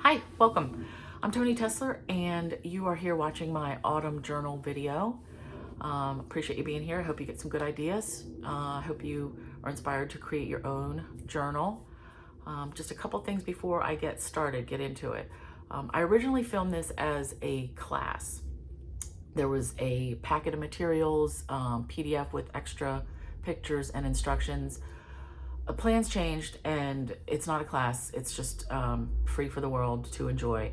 Hi, welcome. I'm Toni Tessler and you are here watching my autumn journal video. Appreciate you being here. I hope you get some good ideas. I hope you are inspired to create your own journal. Just a couple things before I get started, get into it. I originally filmed this as a class. There was a packet of materials, PDF with extra pictures and instructions. Plans changed and it's not a class, it's just free for the world to enjoy.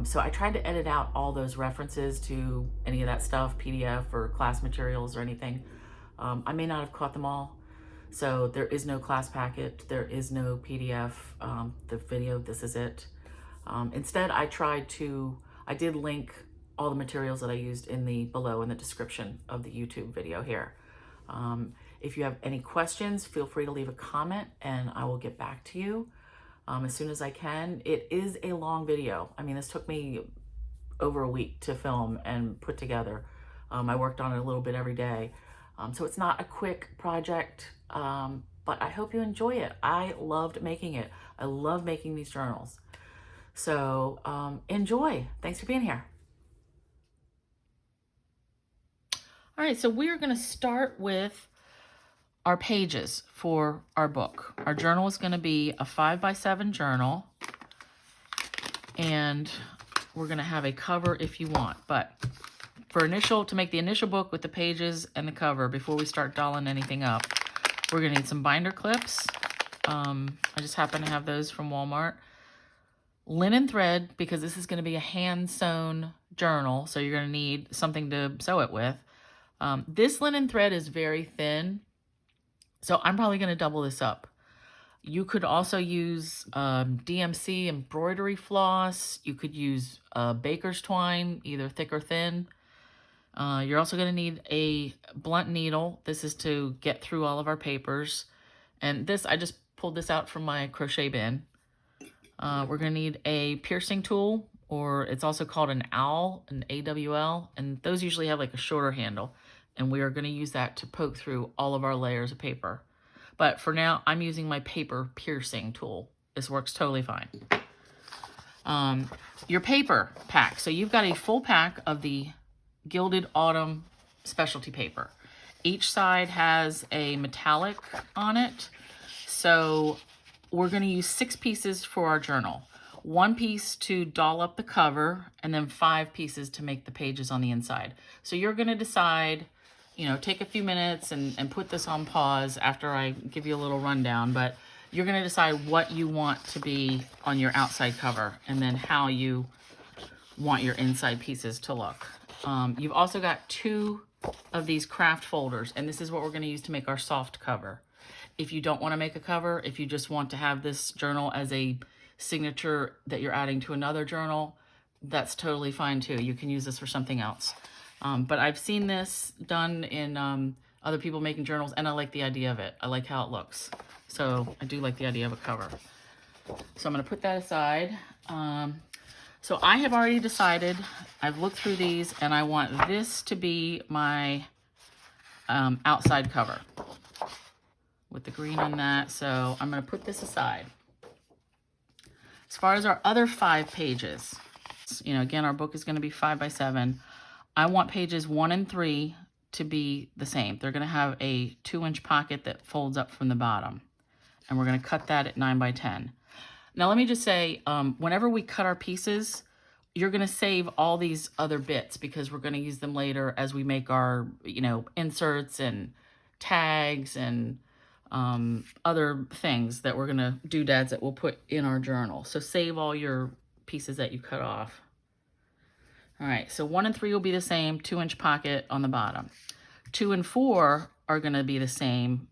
So I tried to edit out all those references to any of that stuff, PDF or class materials or anything. I may not have caught them all. So there is no class packet, there is no PDF, the video, this is it. Instead, I did link all the materials that I used below in the description of the YouTube video here. If you have any questions, feel free to leave a comment and I will get back to you as soon as I can. It is a long video. I mean, this took me over a week to film and put together. I worked on it a little bit every day. So it's not a quick project, but I hope you enjoy it. I loved making it. I love making these journals. So enjoy. Thanks for being here. All right, so we're going to start with our pages for our book. Our journal is going to be a 5x7 journal, and we're going to have a cover if you want. But to make the initial book with the pages and the cover, before we start dolling anything up, we're going to need some binder clips. I just happen to have those from Walmart. Linen thread, because this is going to be a hand-sewn journal, so you're going to need something to sew it with. This linen thread is very thin, so I'm probably going to double this up. You could also use DMC embroidery floss. You could use baker's twine, either thick or thin. You're also going to need a blunt needle. This is to get through all of our papers. And this, I just pulled this out from my crochet bin. We're going to need a piercing tool, or it's also called an awl, an AWL. And those usually have like a shorter handle. And we are going to use that to poke through all of our layers of paper. But for now, I'm using my paper piercing tool. This works totally fine. Your paper pack. So you've got a full pack of the Gilded Autumn specialty paper. Each side has a metallic on it. So we're going to use 6 pieces for our journal. 1 piece to doll up the cover, and then 5 pieces to make the pages on the inside. So you're going to decide, take a few minutes and put this on pause after I give you a little rundown, but you're going to decide what you want to be on your outside cover and then how you want your inside pieces to look. You've also got 2 of these craft folders, and this is what we're going to use to make our soft cover. If you don't want to make a cover, if you just want to have this journal as a signature that you're adding to another journal, that's totally fine too. You can use this for something else. But I've seen this done in other people making journals, and I like the idea of it. I like how it looks. So I do like the idea of a cover. So I'm going to put that aside. So I have already decided, I've looked through these, and I want this to be my outside cover with the green on that. So I'm going to put this aside. As far as our other 5 pages, again, our book is going to be 5x7. I want pages 1 and 3 to be the same. They're going to have a 2-inch pocket that folds up from the bottom. And we're going to cut that at 9x10. Now, let me just say, whenever we cut our pieces, you're going to save all these other bits because we're going to use them later as we make our, inserts and tags and other things that we're going to doodads that we'll put in our journal. So save all your pieces that you cut off. All right, so 1 and 3 will be the same, 2-inch pocket on the bottom. 2 and 4 are going to be the same,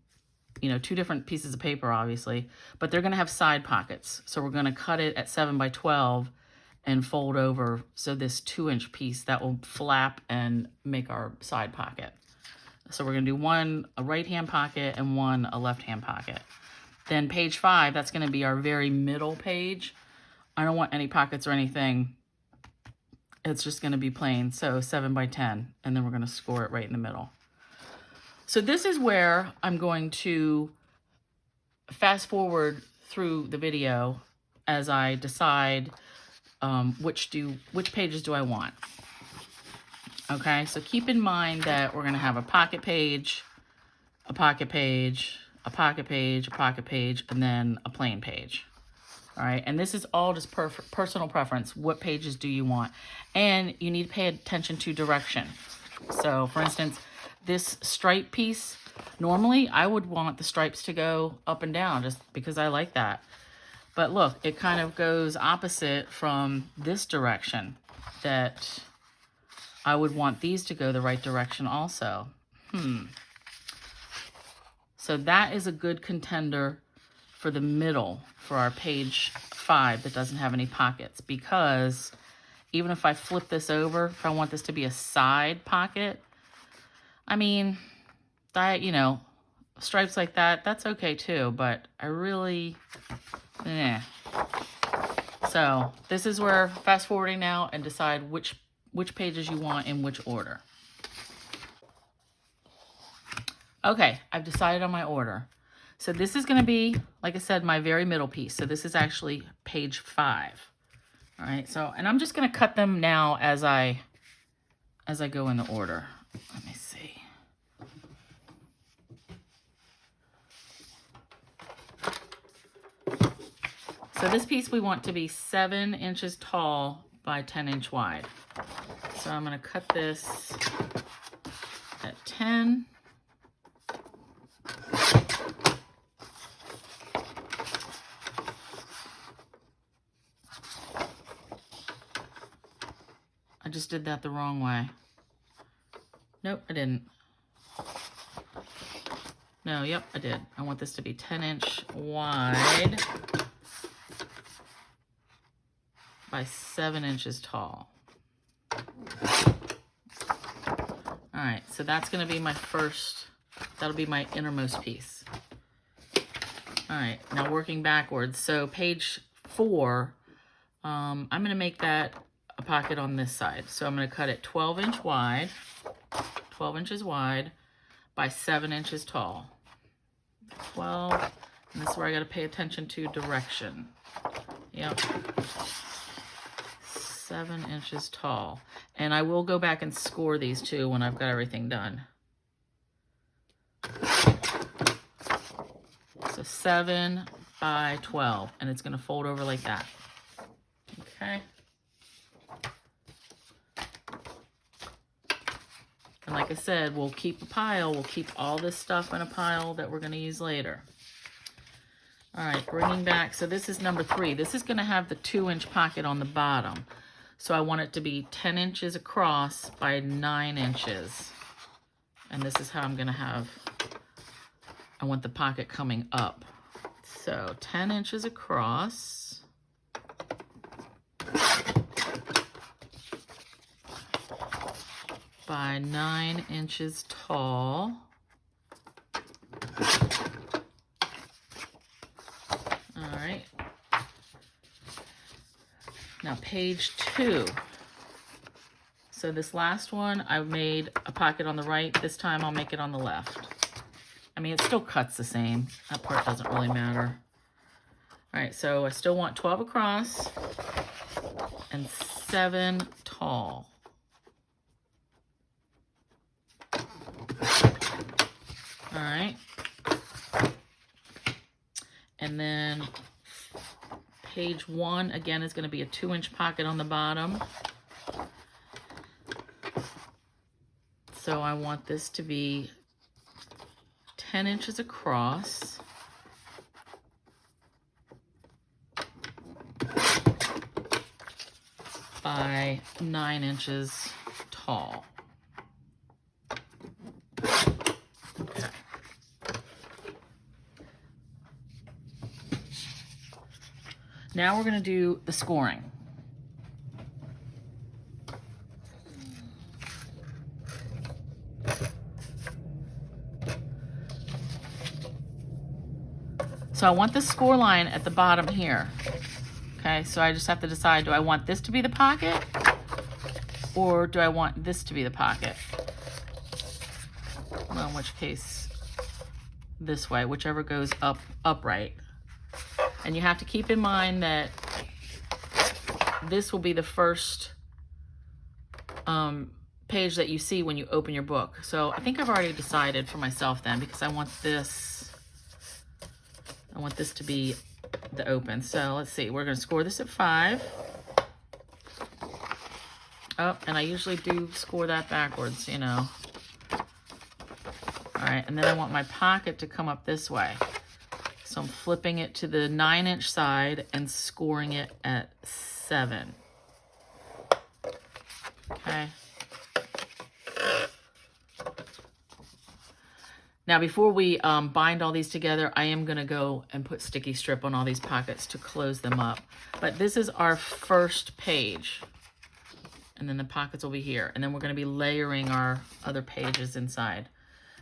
2 different pieces of paper, obviously, but they're going to have side pockets. So we're going to cut it at 7x12 and fold over. So this 2-inch piece, that will flap and make our side pocket. So we're going to do 1 a right-hand pocket and 1 a left-hand pocket. Then page 5, that's going to be our very middle page. I don't want any pockets or anything. It's just going to be plain, so 7x10, and then we're going to score it right in the middle. So this is where I'm going to fast forward through the video as I decide which pages do I want. Okay, so keep in mind that we're gonna have a pocket page, a pocket page, a pocket page, a pocket page, and then a plain page. All right, and this is all just personal preference. What pages do you want? And you need to pay attention to direction. So for instance, this stripe piece, normally I would want the stripes to go up and down just because I like that. But look, it kind of goes opposite from this direction, that I would want these to go the right direction also. So that is a good contender for the middle, for our page 5 that doesn't have any pockets, because even if I flip this over, if I want this to be a side pocket, I mean, that, you know, stripes like that, that's okay too, but I really, So this is where, fast forwarding now and decide which pages you want in which order. Okay, I've decided on my order. So this is going to be, like I said, my very middle piece. So this is actually page 5. All right, so, and I'm just going to cut them now as I go in the order. Let me see. So this piece we want to be 7 inches tall by 10 inch wide. So I'm going to cut this at 10. I just did that the wrong way. Nope, I didn't. No, yep, I did. I want this to be 10 inch wide by 7 inches tall. All right, so that's gonna be my first, that'll be my innermost piece. All right, now working backwards. So page 4, I'm gonna make that a pocket on this side. So I'm gonna cut it 12 inches wide by 7 inches tall. 12, and this is where I gotta pay attention to direction. Yep. 7 inches tall. And I will go back and score these too when I've got everything done. So 7 by 12, and it's gonna fold over like that. Okay. And like I said, we'll keep a pile. We'll keep all this stuff in a pile that we're going to use later. All right, bringing back. So this is number 3. This is going to have the 2 inch pocket on the bottom. So I want it to be 10 inches across by 9 inches. And this is how I'm going to have, I want the pocket coming up. So 10 inches across. By 9 inches tall. All right. Now page 2. So this last one, I made a pocket on the right. This time I'll make it on the left. I mean, it still cuts the same. That part doesn't really matter. All right, so I still want 12 across and 7 tall. All right, and then page 1 again is going to be a 2 inch pocket on the bottom. So I want this to be 10 inches across by 9 inches tall. Okay. Now we're going to do the scoring. So I want the score line at the bottom here. Okay, so I just have to decide, do I want this to be the pocket or do I want this to be the pocket? Well, in which case, this way, whichever goes upright. And you have to keep in mind that this will be the first page that you see when you open your book. So I think I've already decided for myself then, because I want this to be the open. So let's see, we're going to score this at 5. Oh, and I usually do score that backwards, you know. All right, and then I want my pocket to come up this way. So I'm flipping it to the 9-inch side and scoring it at 7. Okay. Now, before we bind all these together, I am going to go and put sticky strip on all these pockets to close them up. But this is our first page. And then the pockets will be here. And then we're going to be layering our other pages inside.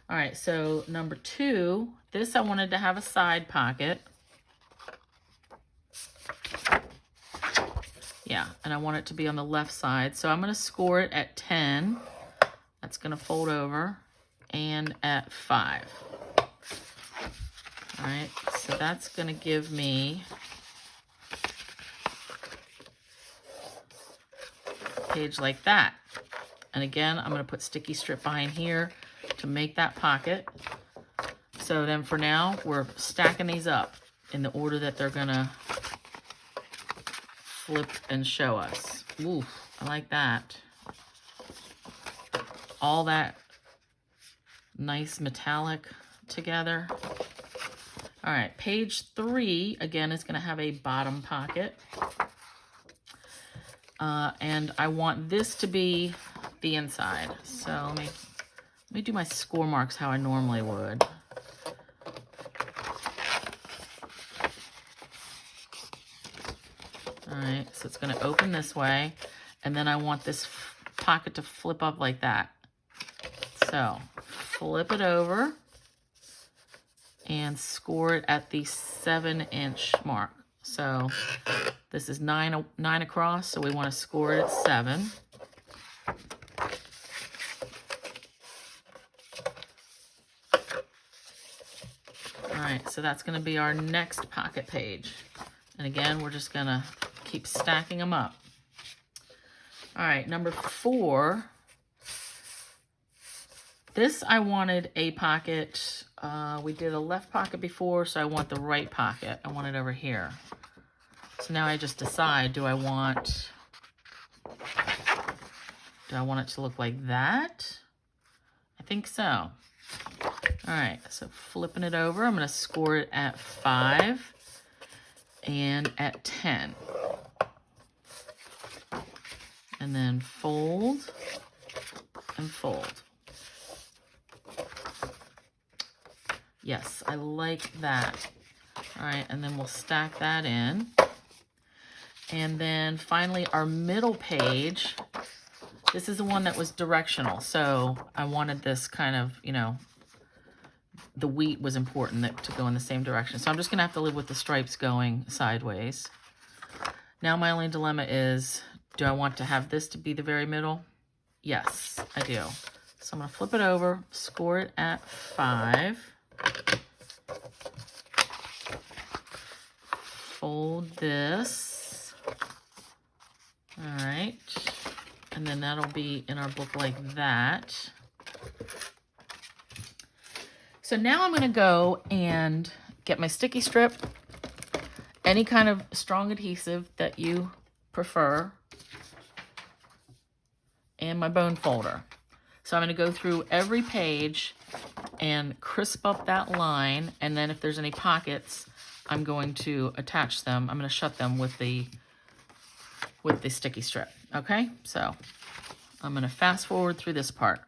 All right, so number 2, this I wanted to have a side pocket. Yeah, and I want it to be on the left side. So I'm going to score it at 10. That's going to fold over. And at 5. All right, so that's going to give me a page like that. And again, I'm going to put sticky strip behind here to make that pocket. So then for now, we're stacking these up in the order that they're going to flip and show us. Ooh, I like that. All that nice metallic together. All right, page 3, again, is going to have a bottom pocket. And I want this to be the inside. So let me do my score marks how I normally would. All right, so it's going to open this way, and then I want this pocket to flip up like that. So flip it over and score it at the 7-inch mark. So this is 9 across, so we want to score it at 7. All right, so that's going to be our next pocket page. And again, we're just going to keep stacking them up. All right, number 4. This, I wanted a pocket. We did a left pocket before, so I want the right pocket. I want it over here. So now I just decide, do I want it to look like that? I think so. All right, so flipping it over, I'm going to score it at 5 and at 10. And then fold and fold. Yes, I like that. All right, and then we'll stack that in. And then finally, our middle page. This is the one that was directional. So I wanted this kind of, you know, the wheat was important to go in the same direction. So I'm just going to have to live with the stripes going sideways. Now my only dilemma is, do I want to have this to be the very middle? Yes, I do. So I'm going to flip it over, score it at 5. Fold this. All right. And then that'll be in our book like that. So now I'm going to go and get my sticky strip, any kind of strong adhesive that you prefer, and my bone folder. So I'm going to go through every page and crisp up that line, and then if there's any pockets, I'm going to attach them. I'm going to shut them with the sticky strip. Okay, so I'm going to fast forward through this part.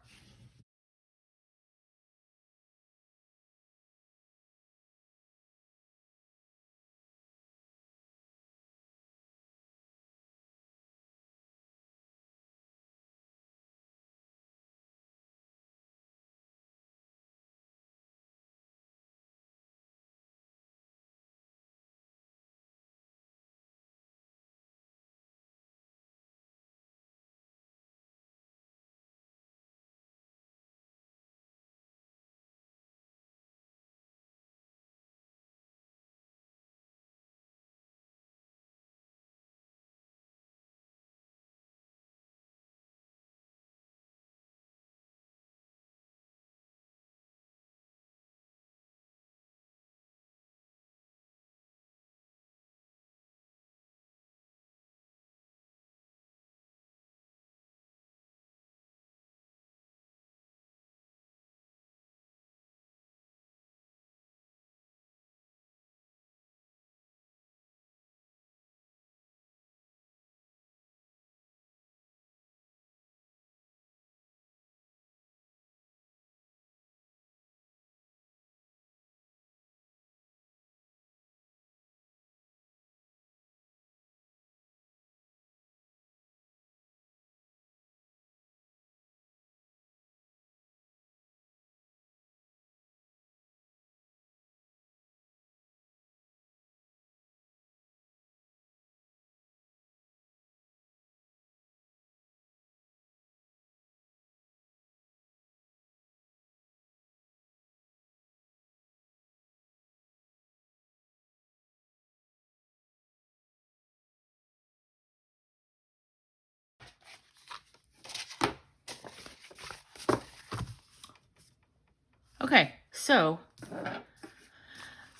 Okay, so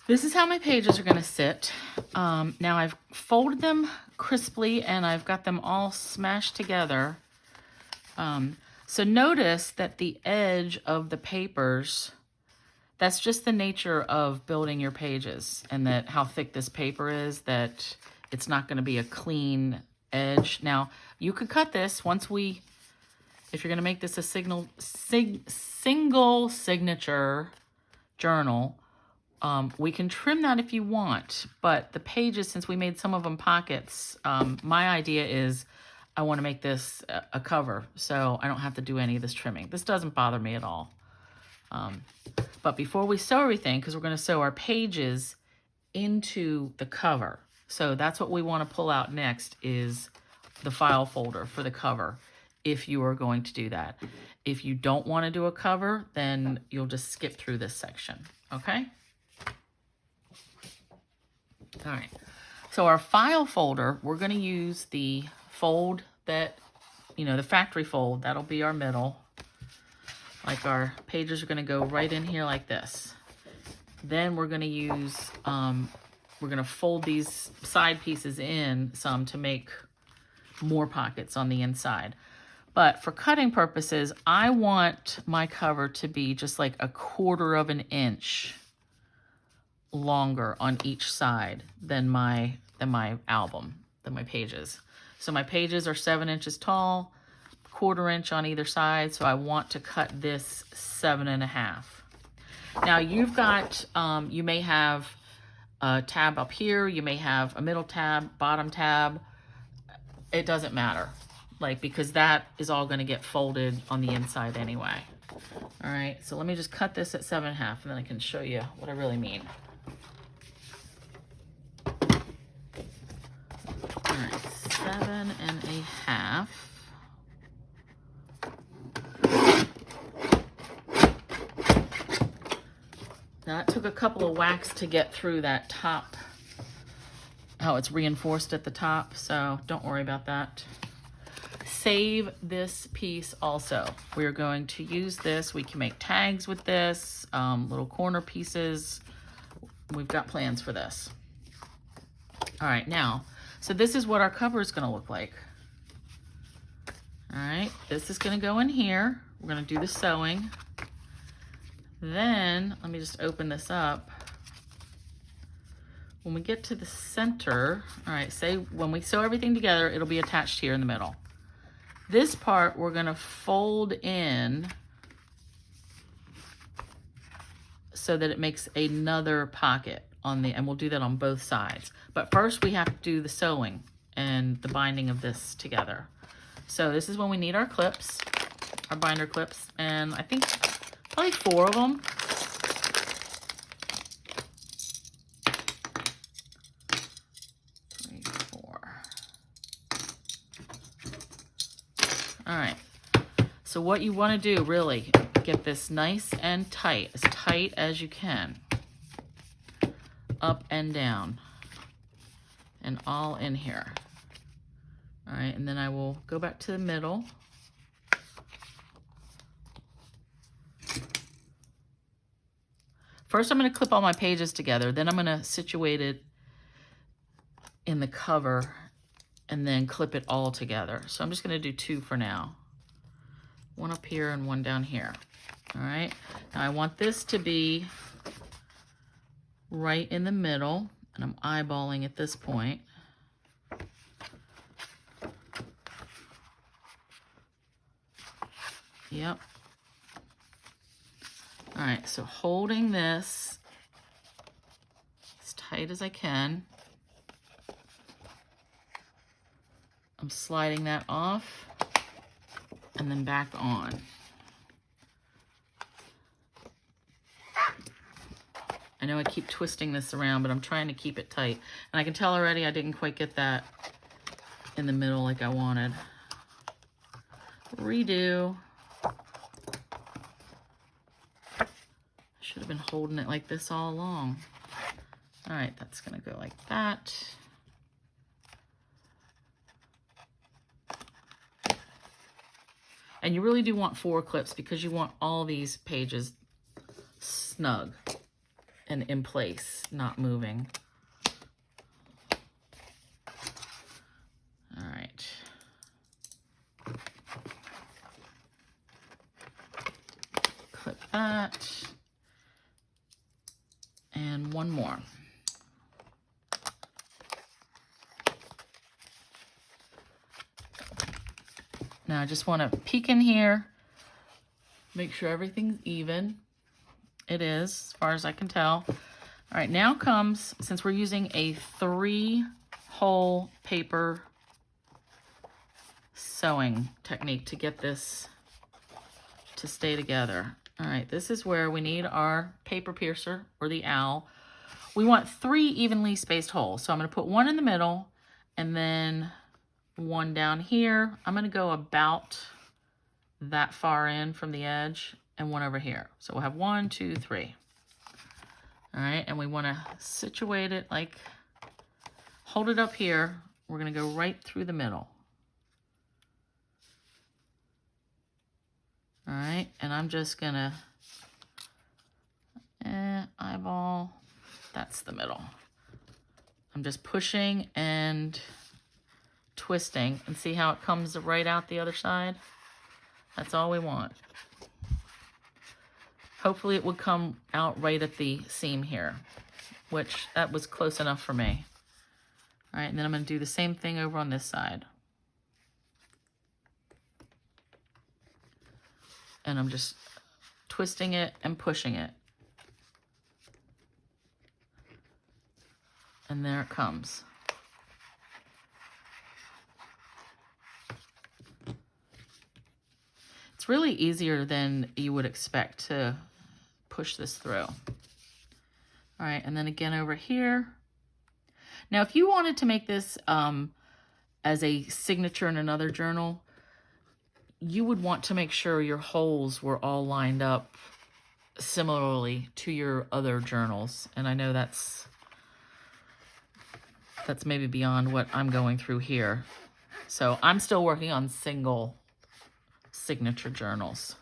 this is how my pages are going to sit. Now I've folded them crisply and I've got them all smashed together. So notice that the edge of the papers, that's just the nature of building your pages, and that how thick this paper is, that it's not going to be a clean edge. Now, you could cut this if you're going to make this a single signature journal, we can trim that if you want, but the pages, since we made some of them pockets, my idea is I want to make this a cover, so I don't have to do any of this trimming. This doesn't bother me at all. But before we sew everything, because we're going to sew our pages into the cover, so that's what we want to pull out next, is the file folder for the cover, if you are going to do that. If you don't want to do a cover, then you'll just skip through this section, okay? All right, so our file folder, we're going to use the fold that, the factory fold. That'll be our middle. Like, our pages are going to go right in here like this. Then we're going to use, we're going to fold these side pieces in some to make more pockets on the inside. But for cutting purposes, I want my cover to be just like 1/4 of an inch longer on each side than my album, than my pages. So my pages are 7 inches tall, 1/4 inch on either side. So I want to cut this 7.5. Now you've got, you may have a tab up here, you may have a middle tab, bottom tab. It doesn't matter, because that is all going to get folded on the inside anyway. All right, so let me just cut this at 7.5, and then I can show you what I really mean. All right, 7.5. Now it took a couple of whacks to get through that top, how it's reinforced at the top, so don't worry about that. Save this piece also. We're going to use this. We can make tags with this, little corner pieces. We've got plans for this. All right, now, so this is what our cover is going to look like. All right, this is going to go in here. We're going to do the sewing. Then, let me just open this up. When we get to the center, all right, say when we sew everything together, it'll be attached here in the middle. This part we're going to fold in so that it makes another pocket and we'll do that on both sides. But first we have to do the sewing and the binding of this together. So this is when we need our clips, our binder clips, and I think probably 4 of them. All right, so what you want to do, really, get this nice and tight as you can, up and down, and all in here. All right, and then I will go back to the middle. First, I'm going to clip all my pages together, then I'm going to situate it in the cover and then clip it all together. So I'm just going to do 2 for now. 1 up here and 1 down here. All right. Now I want this to be right in the middle, and I'm eyeballing at this point. Yep. All right, so holding this as tight as I can, I'm sliding that off and then back on. I know I keep twisting this around, but I'm trying to keep it tight. And I can tell already I didn't quite get that in the middle like I wanted. Redo. I should have been holding it like this all along. All right, that's gonna go like that. And you really do want 4 clips because you want all these pages snug and in place, not moving. All right. Clip that. And one more. Now I just want to peek in here, make sure everything's even. It is, as far as I can tell. All right, now comes, since we're using a 3-hole paper sewing technique to get this to stay together. All right, this is where we need our paper piercer, or the owl. We want 3 evenly spaced holes. So I'm going to put one in the middle and then one down here. I'm going to go about that far in from the edge and one over here. So we'll have 1, 2, 3. All right, and we want to situate it like, hold it up here. We're going to go right through the middle. All right, and I'm just going to eyeball. That's the middle. I'm just pushing and twisting, and see how it comes right out the other side? That's all we want. Hopefully it would come out right at the seam here, which that was close enough for me. All right, and then I'm going to do the same thing over on this side. And I'm just twisting it and pushing it. And there it comes. It's really easier than you would expect to push this through. All right, and then again over here. Now, if you wanted to make this as a signature in another journal, you would want to make sure your holes were all lined up similarly to your other journals. And I know that's maybe beyond what I'm going through here. So I'm still working on single signature journals.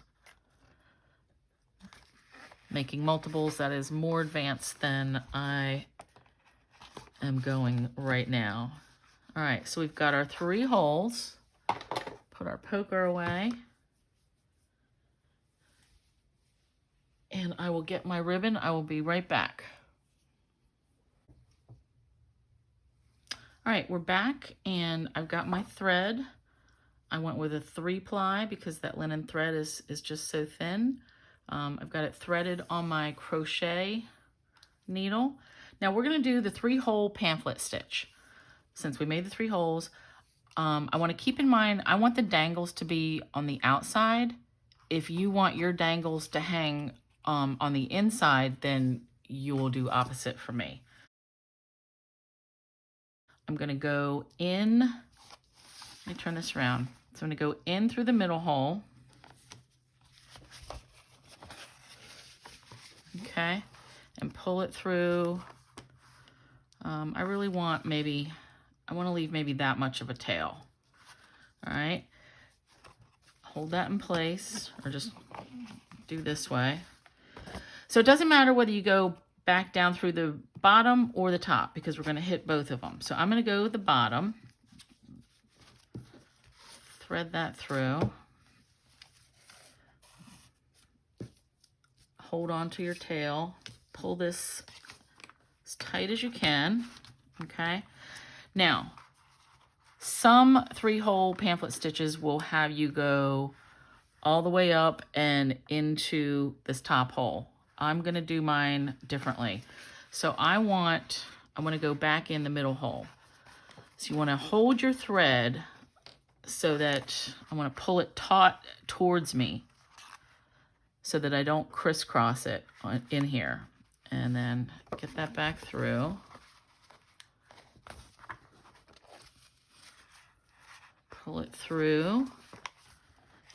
Making multiples, that is more advanced than I am going right now. All right, so we've got our 3 holes. Put our poker away. And I will get my ribbon. I will be right back. All right, we're back, and I've got my thread. I went with a 3-ply because that linen thread is just so thin. I've got it threaded on my crochet needle. Now we're going to do the 3-hole pamphlet stitch. Since we made the 3 holes, I want to keep in mind, I want the dangles to be on the outside. If you want your dangles to hang on the inside, then you will do opposite for me. I'm going to go in, let me turn this around. So I'm going to go in through the middle hole. Okay, and pull it through. I really want I want to leave maybe that much of a tail. All right, hold that in place, or just do this way. So it doesn't matter whether you go back down through the bottom or the top, because we're going to hit both of them. So I'm going to go the bottom, thread that through, hold on to your tail, pull this as tight as you can. Okay, now some 3-hole pamphlet stitches will have you go all the way up and into this top hole. I'm going to do mine differently. So I want to go back in the middle hole. So you want to hold your thread so that I want to pull it taut towards me so that I don't crisscross it in here. And then get that back through. Pull it through.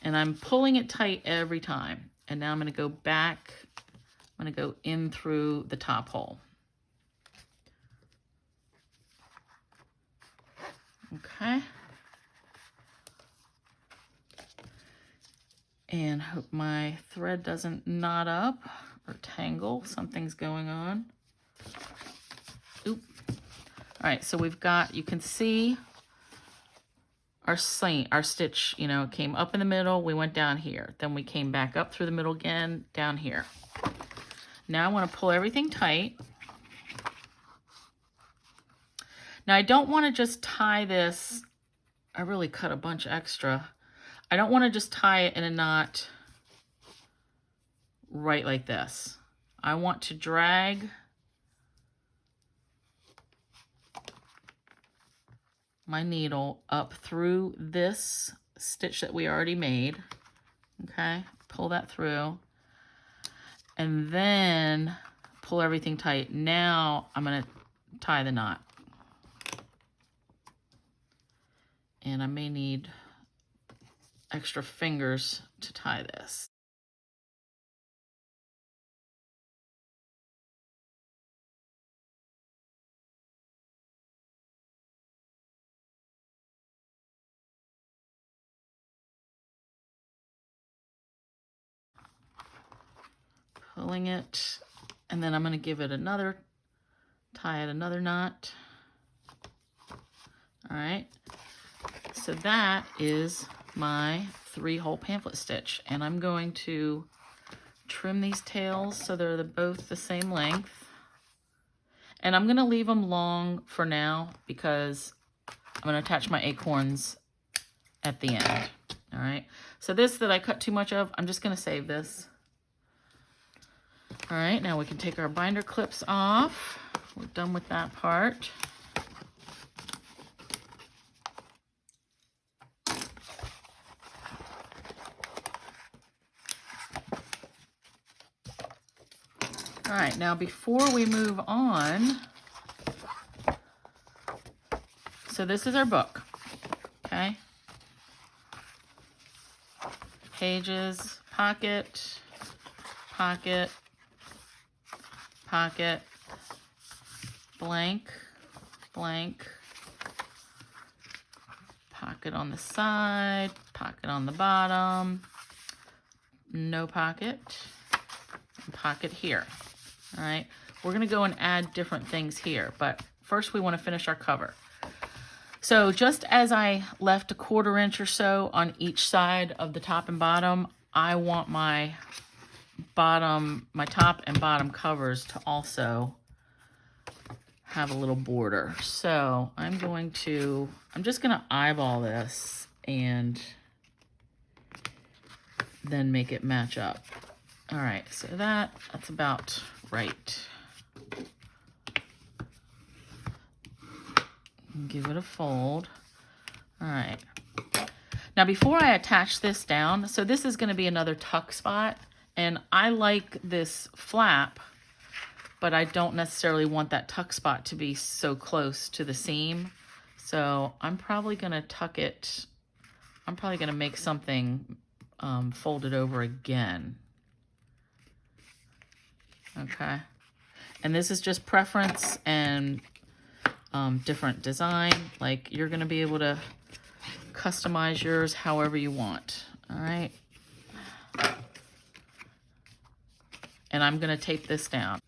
And I'm pulling it tight every time. And now I'm going to go back. I'm going to go in through the top hole. Okay. And hope my thread doesn't knot up. or tangle. Something's going on. Oop. All right, so we've got, you can see our stitch, you know, came up in the middle, we went down here. Then we came back up through the middle again, down here. Now I want to pull everything tight. Now I don't want to just tie this, I really cut a bunch extra. I don't want to just tie it in a knot right like this. I want to drag my needle up through this stitch that we already made. Okay, pull that through. And then pull everything tight. Now I'm gonna tie the knot. And I may need extra fingers to tie this. Pulling it, and then I'm going to give it another, tie it another knot. All right, so that is my 3-hole pamphlet stitch, and I'm going to trim these tails so they're both the same length. And I'm going to leave them long for now because I'm going to attach my acorns at the end. All right, so this that I cut too much of, I'm just going to save this. All right, now we can take our binder clips off. We're done with that part. All right, now before we move on, so this is our book, okay? Pages, pocket, pocket, pocket, blank, blank, pocket on the side, pocket on the bottom, no pocket, and pocket here. All right, we're gonna go and add different things here, but first we wanna finish our cover. So just as I left a 1/4 inch or so on each side of the top and bottom, I want my top and bottom covers to also have a little border. So I'm just gonna eyeball this and then make it match up. All right, so that's about right. Give it a fold. All right. Now before I attach this down, so this is gonna be another tuck spot. And I like this flap, but I don't necessarily want that tuck spot to be so close to the seam. So I'm probably gonna tuck it, I'm probably gonna make something folded over again. Okay. And this is just preference and different design. Like you're gonna be able to customize yours however you want. All right. And I'm gonna tape this down.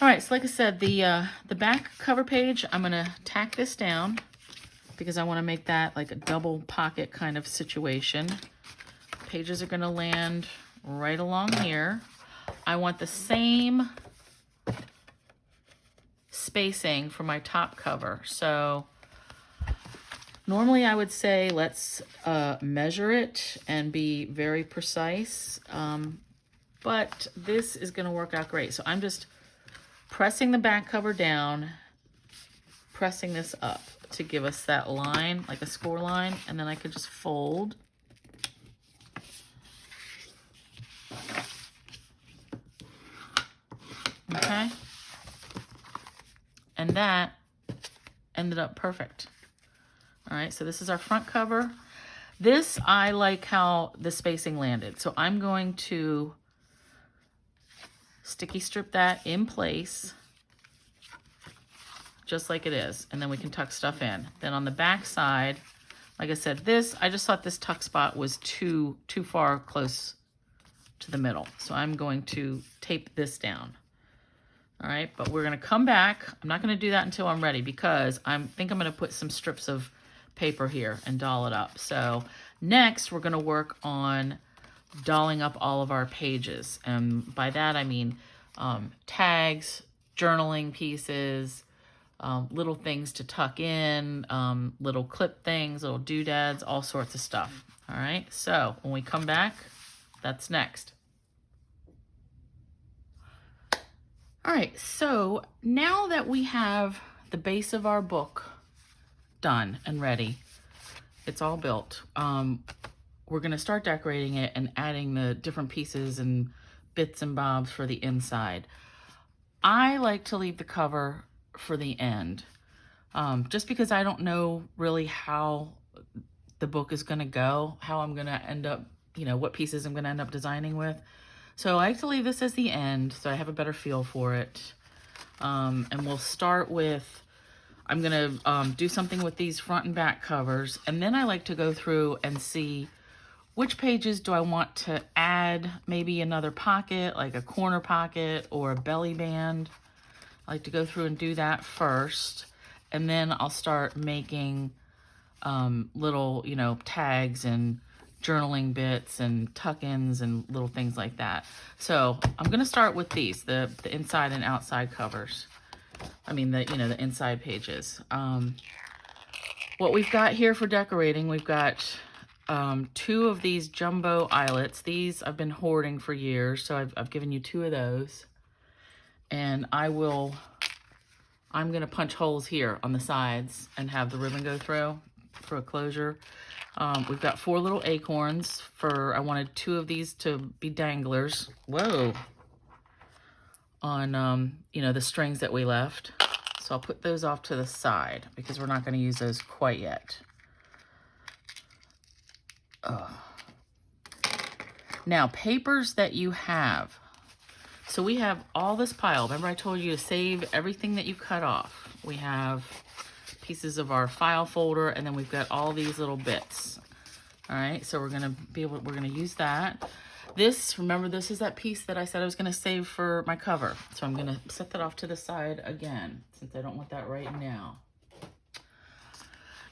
All right, so like I said, the back cover page, I'm gonna tack this down because I wanna make that like a double pocket kind of situation. Pages are gonna land right along here. I want the same spacing for my top cover. So normally I would say let's measure it and be very precise, but this is gonna work out great. So I'm just pressing the back cover down, pressing this up to give us that line, like a score line, and then I could just fold. Okay. And that ended up perfect. All right, so this is our front cover. This, I like how the spacing landed. So I'm going to sticky strip that in place, just like it is. And then we can tuck stuff in. Then on the back side, like I said, I just thought this tuck spot was too far close to the middle. So I'm going to tape this down. All right, but we're gonna come back. I'm not gonna do that until I'm ready because I think I'm gonna put some strips of paper here and doll it up. So next we're gonna work on dolling up all of our pages. And by that I mean tags, journaling pieces, little things to tuck in, little clip things, little doodads, all sorts of stuff. All right, so when we come back, that's next. All right, so now that we have the base of our book done and ready, it's all built, we're gonna start decorating it and adding the different pieces and bits and bobs for the inside. I like to leave the cover for the end, just because I don't know really how the book is gonna go, how I'm gonna end up, you know, what pieces I'm gonna end up designing with. So I like to leave this as the end so I have a better feel for it. And we'll start with, I'm gonna do something with these front and back covers, and then I like to go through and see which pages do I want to add, maybe another pocket, like a corner pocket or a belly band. I like to go through and do that first, and then I'll start making little, you know, tags and journaling bits and tuck-ins and little things like that. So I'm gonna start with these, the inside and outside covers. I mean, the inside pages. What we've got here for decorating, we've got 2 of these jumbo eyelets. These I've been hoarding for years, so I've given you 2 of those. And I'm gonna punch holes here on the sides and have the ribbon go through for a closure. We've got 4 little acorns I wanted 2 of these to be danglers. Whoa. On, you know, the strings that we left. So I'll put those off to the side because we're not going to use those quite yet. Now, papers that you have. So we have all this pile. Remember I told you to save everything that you cut off. We have pieces of our file folder, and then we've got all these little bits. All right, so we're gonna use that. Remember, this is that piece that I said I was gonna save for my cover. So I'm gonna set that off to the side again, since I don't want that right now.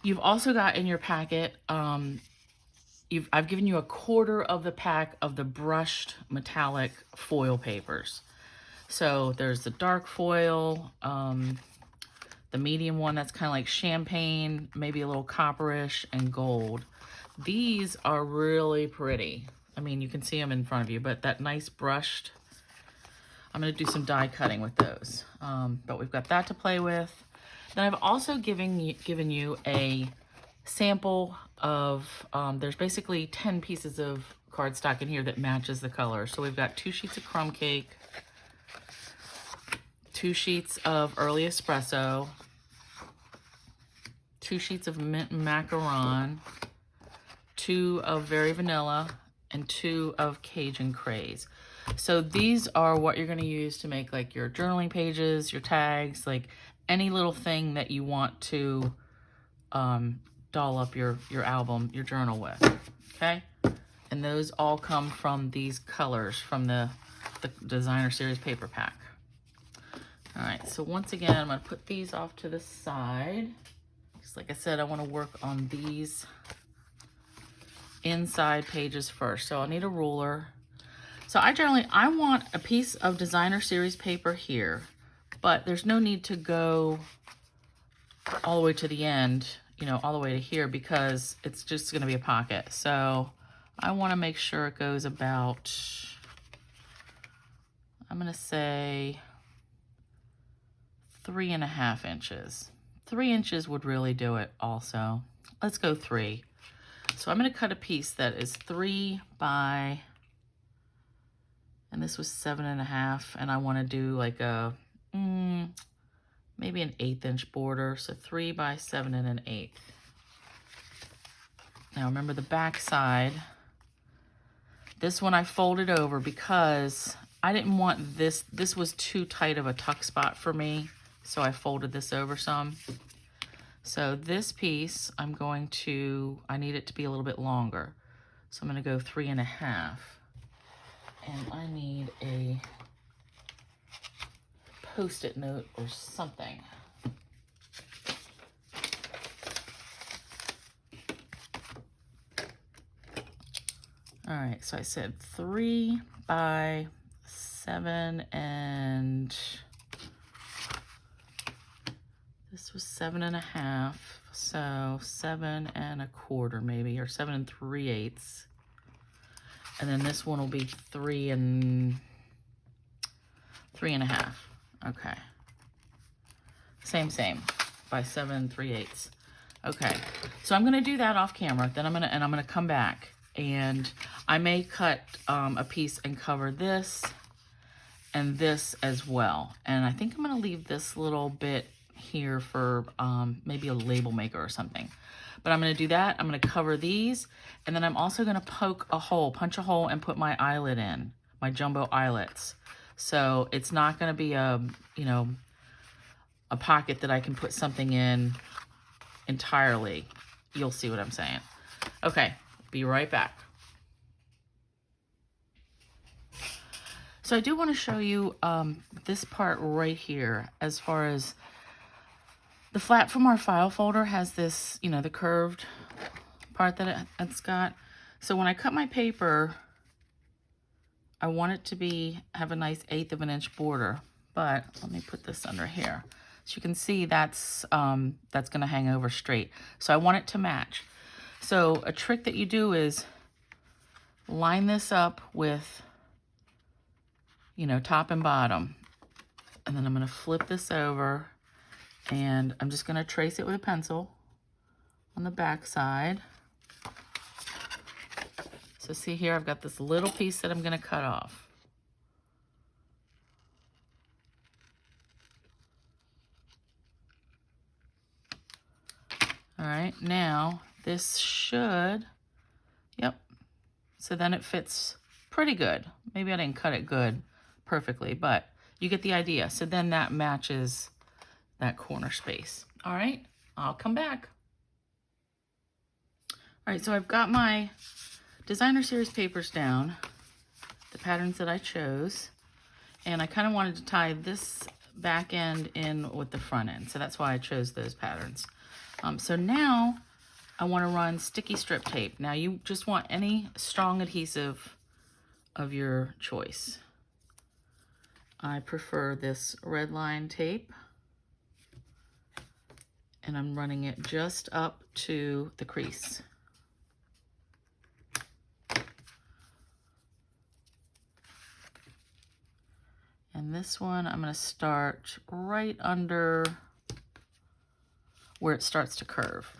You've also got in your packet, I've given you a quarter of the pack of the brushed metallic foil papers. So there's the dark foil, the medium one that's kind of like champagne, maybe a little copperish, and gold. These are really pretty. I mean, you can see them in front of you, but that nice brushed, I'm gonna do some die cutting with those. But we've got that to play with. Then I've also given you a sample of, there's basically 10 pieces of cardstock in here that matches the color. So we've got 2 sheets of crumb cake, 2 sheets of early espresso, 2 sheets of mint and macaron, 2 of very vanilla, and 2 of Cajun craze. So these are what you're going to use to make like your journaling pages, your tags, like any little thing that you want to doll up your album, your journal with. Okay, and those all come from these colors from the designer series paper pack. All right, so once again, I'm going to put these off to the side. Just like I said, I want to work on these inside pages first. So I'll need a ruler. So I want a piece of designer series paper here, but there's no need to go all the way to the end, you know, all the way to here, because it's just going to be a pocket. So I want to make sure it goes about, I'm going to say 3.5 inches. 3 inches would really do it also. Let's go 3. So I'm going to cut a piece that is 3 by, and this was 7.5, and I want to do like a, maybe an 1/8 inch border. So 3 by 7 1/8. Now remember the back side. This one I folded over because I didn't want this. This was too tight of a tuck spot for me. So I folded this over some. So this piece, I need it to be a little bit longer. So I'm going to go 3.5. And I need a Post-it note or something. All right, so I said 3 by 7, and this was 7.5, so 7 1/4 maybe, or 7 3/8. And then this one will be 3 3.5. Okay. Same, by 7 3/8. Okay, so I'm gonna do that off camera. Then I'm gonna come back, and I may cut a piece and cover this and this as well. And I think I'm gonna leave this little bit here for maybe a label maker or something. But I'm gonna do that. I'm gonna cover these, and then I'm also gonna punch a hole and put my eyelet in, my jumbo eyelets. So it's not gonna be a, you know, a pocket that I can put something in entirely. You'll see what I'm saying. Okay, be right back. So I do want to show you this part right here. As far as the flap from our file folder has this, you know, the curved part that it's got. So when I cut my paper, I want it to have a nice 1/8 of an inch border. But let me put this under here. So you can see that's going to hang over straight. So I want it to match. So a trick that you do is line this up with, you know, top and bottom. And then I'm going to flip this over, and I'm just going to trace it with a pencil on the back side. So see here, I've got this little piece that I'm going to cut off. All right, now this should, yep. So then it fits pretty good. Maybe I didn't cut it good perfectly, but you get the idea. So then that matches that corner space. All right, I'll come back. All right, so I've got my designer series papers down, the patterns that I chose, and I kind of wanted to tie this back end in with the front end. So that's why I chose those patterns. So now I want to run sticky strip tape. Now you just want any strong adhesive of your choice. I prefer this red line tape, and I'm running it just up to the crease. And this one, I'm going to start right under where it starts to curve.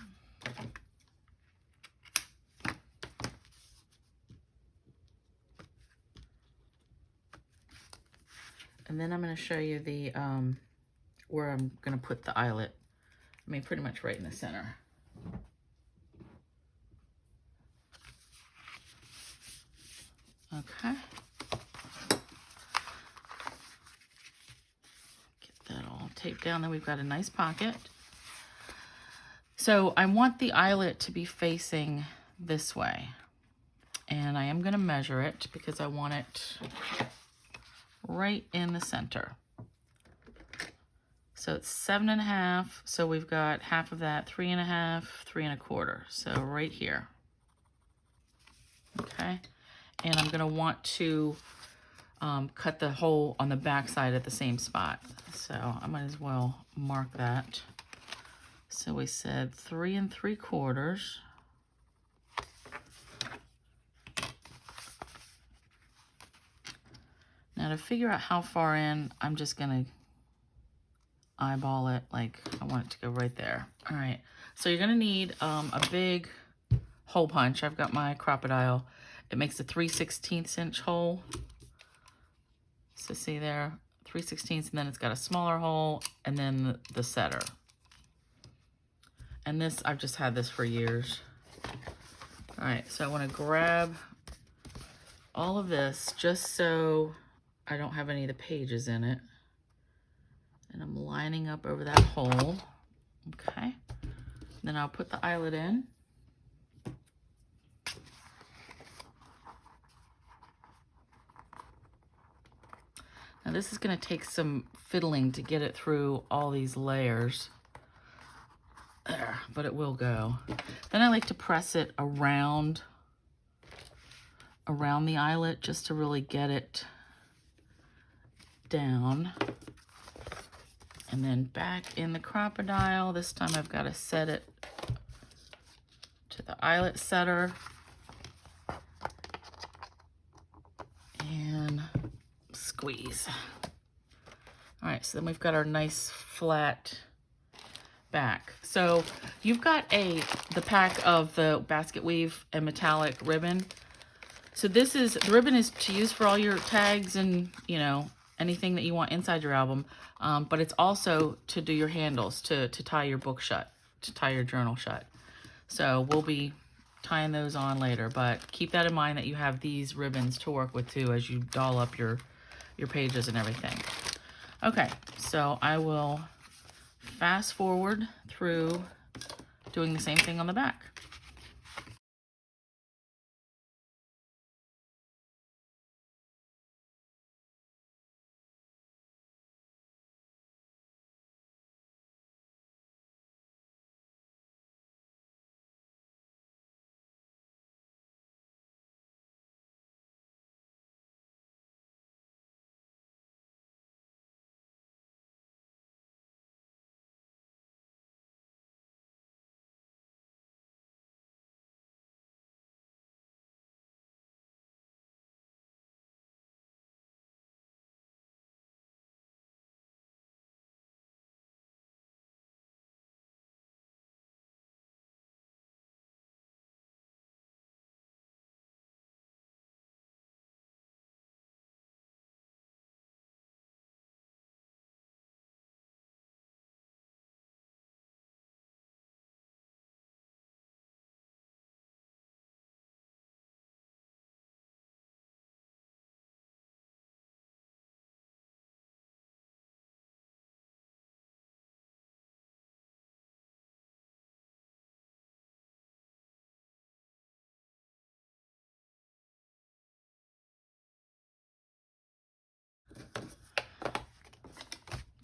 And then I'm going to show you the where I'm going to put the eyelet. I mean, pretty much right in the center. Okay. Get that all taped down. Then we've got a nice pocket. So I want the eyelet to be facing this way. And I am going to measure it because I want it right in the center. So it's 7.5. So we've got half of that, 3.5, 3 1/4. So right here. Okay. And I'm going to want to cut the hole on the back side at the same spot. So I might as well mark that. So we said 3 3/4. Now to figure out how far in, I'm just gonna eyeball it, like I want it to go right there. All right, so you're gonna need a big hole punch. I've got my crocodile. It makes a 3/16 inch hole. So see there, 3/16, and then it's got a smaller hole, and then the setter. And this, I've just had this for years. All right, so I want to grab all of this just so I don't have any of the pages in it. And I'm lining up over that hole. Okay. Then I'll put the eyelet in. Now this is going to take some fiddling to get it through all these layers. There, but it will go. Then I like to press it around the eyelet just to really get it down. And then back in the crocodile. This time I've got to set it to the eyelet setter. And squeeze. All right, so then we've got our nice flat back. So you've got the pack of the basket weave and metallic ribbon. So the ribbon is to use for all your tags and, you know, anything that you want inside your album. But it's also to do your handles, to tie your book shut, to tie your journal shut. So we'll be tying those on later, but keep that in mind that you have these ribbons to work with too as you doll up your pages and everything. Okay, so I will fast forward through doing the same thing on the back.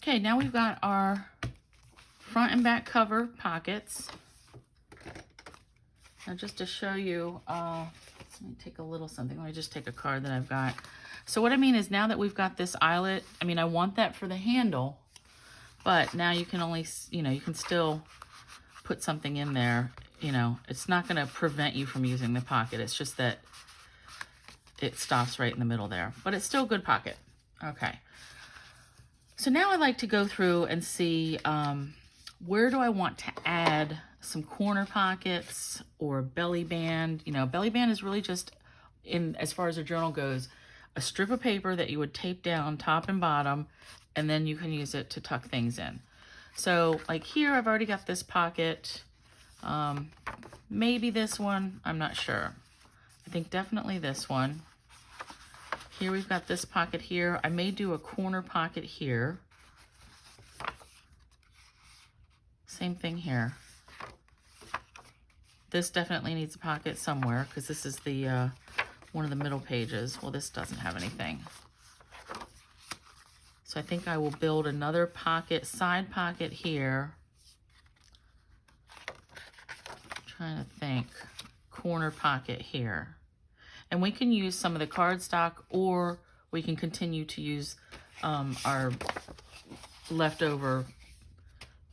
Okay, now we've got our front and back cover pockets. Now just to show you, let me take a little something. Let me just take a card that I've got. So what I mean is now that we've got this eyelet, I mean, I want that for the handle, but now you can only, you know, you can still put something in there. You know, it's not going to prevent you from using the pocket. It's just that it stops right in the middle there, but it's still a good pocket. Okay. So now I like to go through and see where do I want to add some corner pockets or belly band. You know, belly band is really just, as far as a journal goes, a strip of paper that you would tape down top and bottom, and then you can use it to tuck things in. So like here, I've already got this pocket. Maybe this one, I'm not sure. I think definitely this one. Here we've got this pocket here. I may do a corner pocket here. Same thing here. This definitely needs a pocket somewhere because this is the one of the middle pages. Well, this doesn't have anything. So I think I will build another pocket, side pocket here. I'm trying to think. Corner pocket here. And we can use some of the cardstock, or we can continue to use our leftover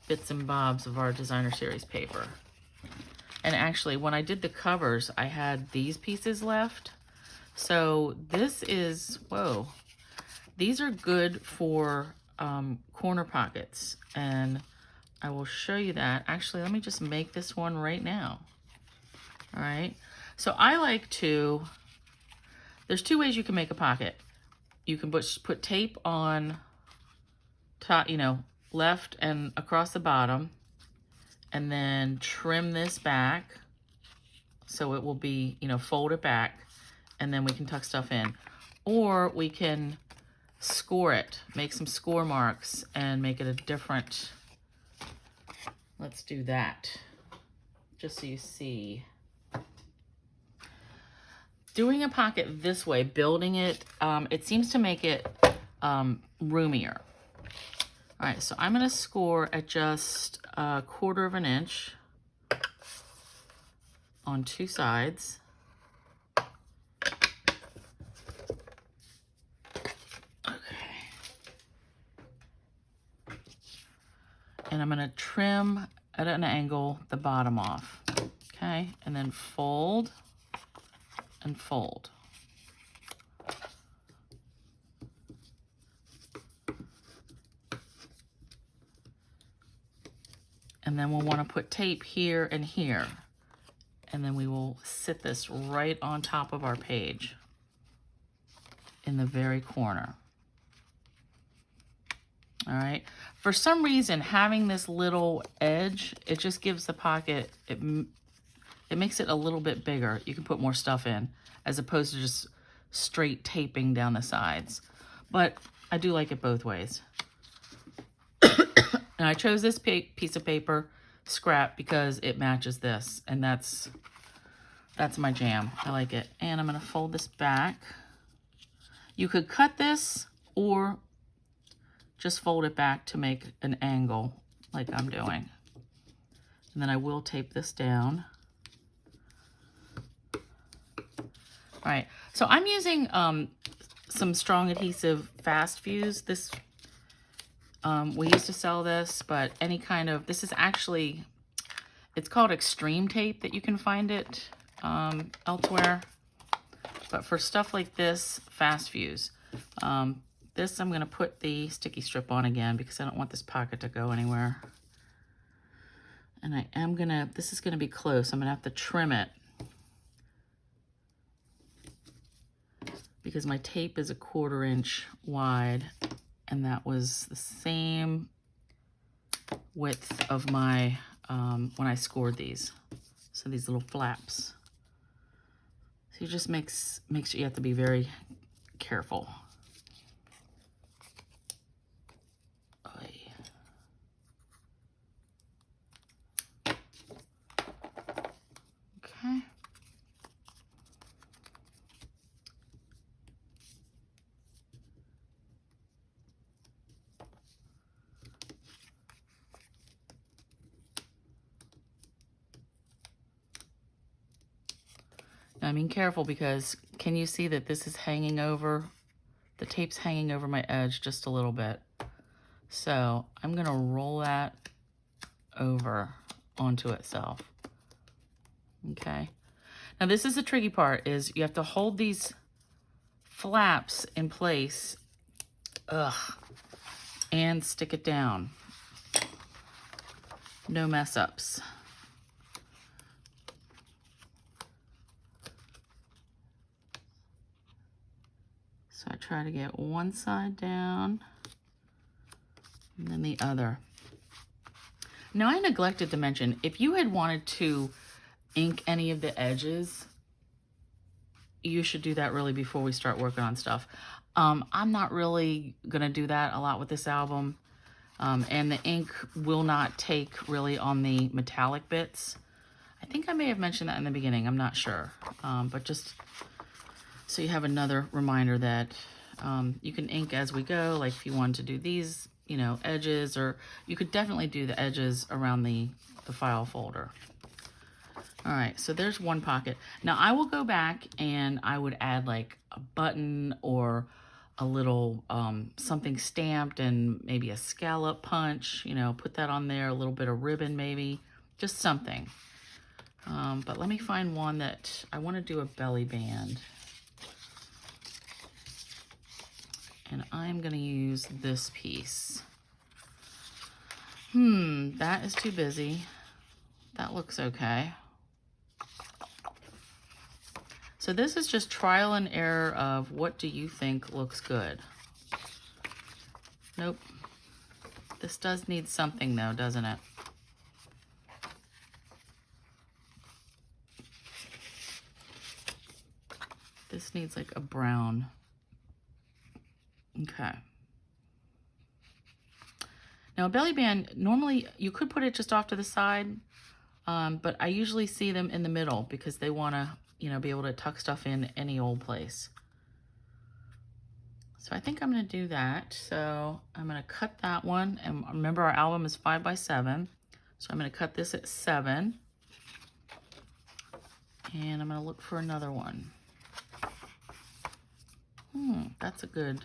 bits and bobs of our designer series paper. And actually, when I did the covers, I had these pieces left. So this is, whoa, these are good for corner pockets. And I will show you that. Actually, let me just make this one right now. All right. So I like to, there's two ways you can make a pocket. You can put tape on top, you know, left and across the bottom, and then trim this back so it will be, you know, fold it back, and then we can tuck stuff in. Or we can score it, make some score marks and make it a different, let's do that, just so you see. Doing a pocket this way, building it, it seems to make it roomier. All right, so I'm gonna score at just 1/4 of an inch on 2 sides. Okay. And I'm gonna trim at an angle the bottom off. Okay, and then fold and fold. And then we'll want to put tape here and here. And then we will sit this right on top of our page in the very corner. All right. For some reason, having this little edge, it just gives the pocket, it makes it a little bit bigger. You can put more stuff in as opposed to just straight taping down the sides. But I do like it both ways. And I chose this piece of paper, scrap, because it matches this, and that's my jam. I like it. And I'm gonna fold this back. You could cut this or just fold it back to make an angle like I'm doing. And then I will tape this down. All right, so I'm using some strong adhesive fast fuse. This we used to sell this, but any kind of, this is actually, it's called extreme tape that you can find it elsewhere. But for stuff like this, fast fuse. This I'm gonna put the sticky strip on again because I don't want this pocket to go anywhere. And I am gonna, this is gonna be close. I'm gonna have to trim it because my tape is 1/4 inch wide. And that was the same width of my, when I scored these. So these little flaps. So it just makes sure you have to be very careful. Okay. I mean, careful, because can you see that this is hanging over, the tape's hanging over my edge just a little bit. So I'm gonna roll that over onto itself. Okay. Now this is the tricky part, is you have to hold these flaps in place, and stick it down. No mess ups. So I try to get one side down and then the other. Now I neglected to mention, if you had wanted to ink any of the edges, you should do that really before we start working on stuff. I'm not really gonna do that a lot with this album. And the ink will not take really on the metallic bits. I think I may have mentioned that in the beginning, I'm not sure. But just so you have another reminder that you can ink as we go, like if you want to do these, you know, edges, or you could definitely do the edges around the file folder. All right, so there's one pocket. Now I will go back and I would add like a button or a little something stamped and maybe a scallop punch, you know, put that on there, a little bit of ribbon maybe, just something. But let me find one that, I want to do a belly band. And I'm going to use this piece. That is too busy. That looks okay. So this is just trial and error of what do you think looks good. Nope. This does need something though, doesn't it? This needs like a brown. Okay. Now a belly band, normally you could put it just off to the side, but I usually see them in the middle because they want to, you know, be able to tuck stuff in any old place. So I think I'm going to do that. So I'm going to cut that one. And remember, our album is 5 by 7. So I'm going to cut this at 7. And I'm going to look for another one. That's a good.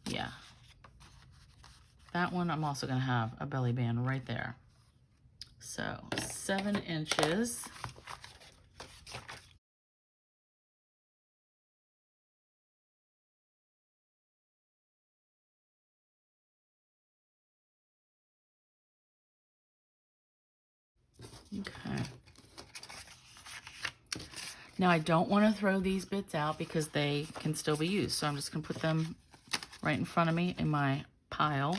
Yeah. That one I'm also going to have a belly band right there. So 7 inches. Okay. Now I don't want to throw these bits out because they can still be used. So I'm just going to put them right in front of me in my pile.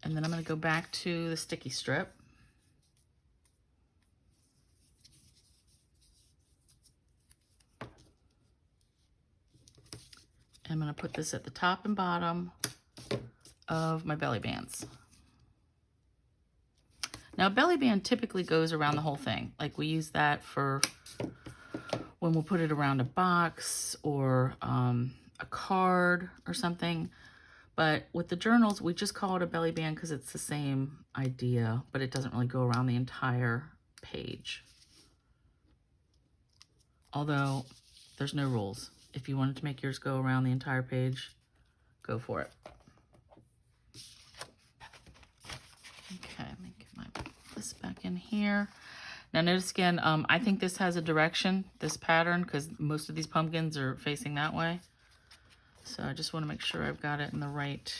And then I'm going to go back to the sticky strip. I'm going to put this at the top and bottom of my belly bands. Now, a belly band typically goes around the whole thing. Like we use that for when we'll put it around a box or a card or something. But with the journals, we just call it a belly band because it's the same idea, but it doesn't really go around the entire page. Although there's no rules. If you wanted to make yours go around the entire page, go for it. Okay, let me get this back in here. Now notice again, I think this has a direction, this pattern, because most of these pumpkins are facing that way. So I just want to make sure I've got it in the right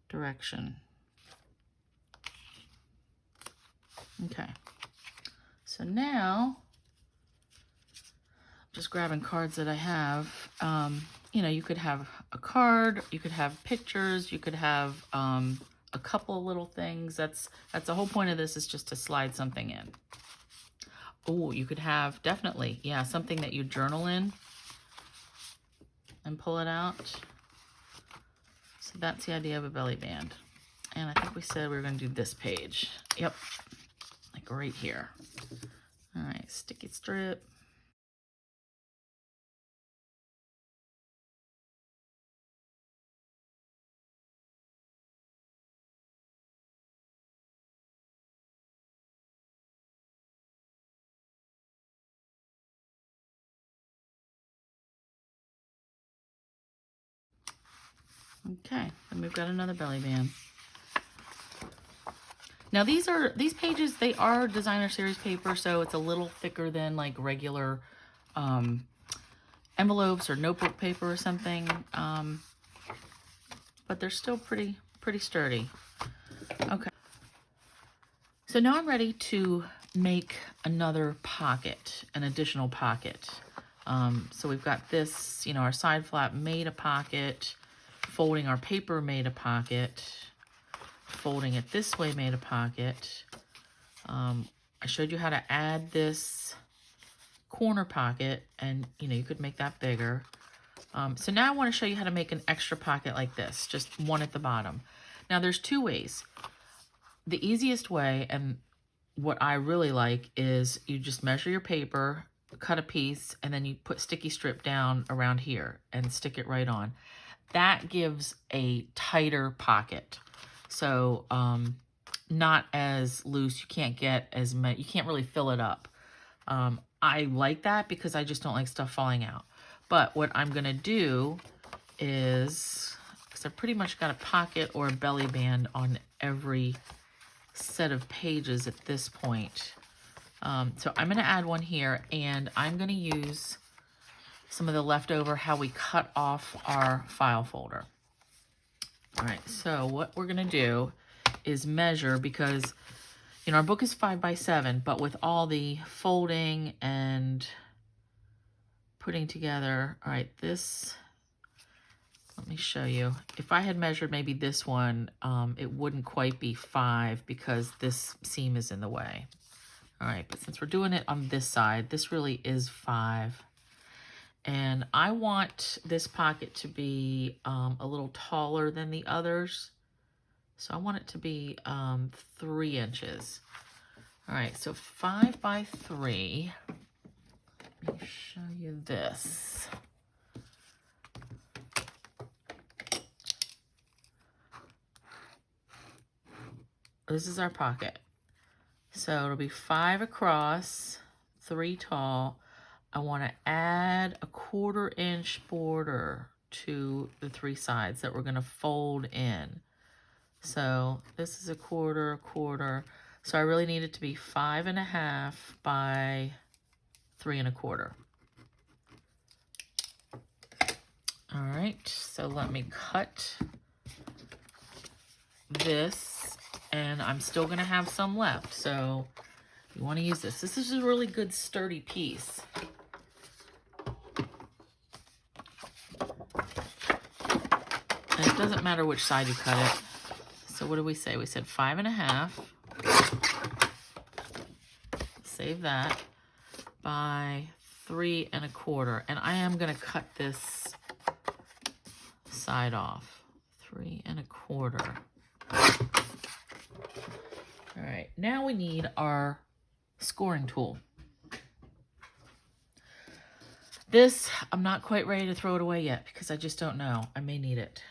direction. Okay, so now, just grabbing cards that I have, you know, you could have a card, you could have pictures, you could have a couple of little things. That's the whole point of this, is just to slide something in. Oh, you could have, definitely, yeah, something that you journal in and pull it out. So that's the idea of a belly band. And I think we said we were going to do this page. Yep, like right here. All right, sticky strip. Okay, and we've got another belly band. Now these pages, they are designer series paper, so it's a little thicker than like regular envelopes or notebook paper or something, but they're still pretty sturdy. Okay, so now I'm ready to make another pocket, an additional pocket. So we've got this, you know, our side flap made a pocket, folding our paper made a pocket, folding it this way made a pocket. I showed you how to add this corner pocket, and you know, you could make that bigger. So now I want to show you how to make an extra pocket like this, just one at the bottom. Now there's 2 ways. The easiest way, and what I really like, is you just measure your paper, cut a piece, and then you put sticky strip down around here and stick it right on. That gives a tighter pocket. So not as loose, you can't get as much, you can't really fill it up. I like that because I just don't like stuff falling out. But what I'm gonna do is, because I've pretty much got a pocket or a belly band on every set of pages at this point. So I'm gonna add one here, and I'm gonna use some of the leftover, how we cut off our file folder. All right, so what we're gonna do is measure, because you know, our book is 5 by 7, but with all the folding and putting together, all right, this, let me show you. If I had measured maybe this one, it wouldn't quite be 5 because this seam is in the way. All right, but since we're doing it on this side, this really is 5. And I want this pocket to be a little taller than the others. So I want it to be 3 inches. All right, so 5 by 3. let me show you this. This is our pocket. So it'll be 5 across, 3 tall. I want to add a 1/4 inch border to the 3 sides that we're going to fold in. So this is a 1/4, a 1/4. So I really need it to be 5.5 by 3 1/4. All right, so let me cut this, and I'm still gonna have some left, so you wanna use this. This is a really good sturdy piece. And it doesn't matter which side you cut it. So what did we say? We said 5.5. Save that. By 3 1/4. And I am gonna cut this side off. 3 1/4. All right, now we need our scoring tool. This, I'm not quite ready to throw it away yet because I just don't know. I may need it.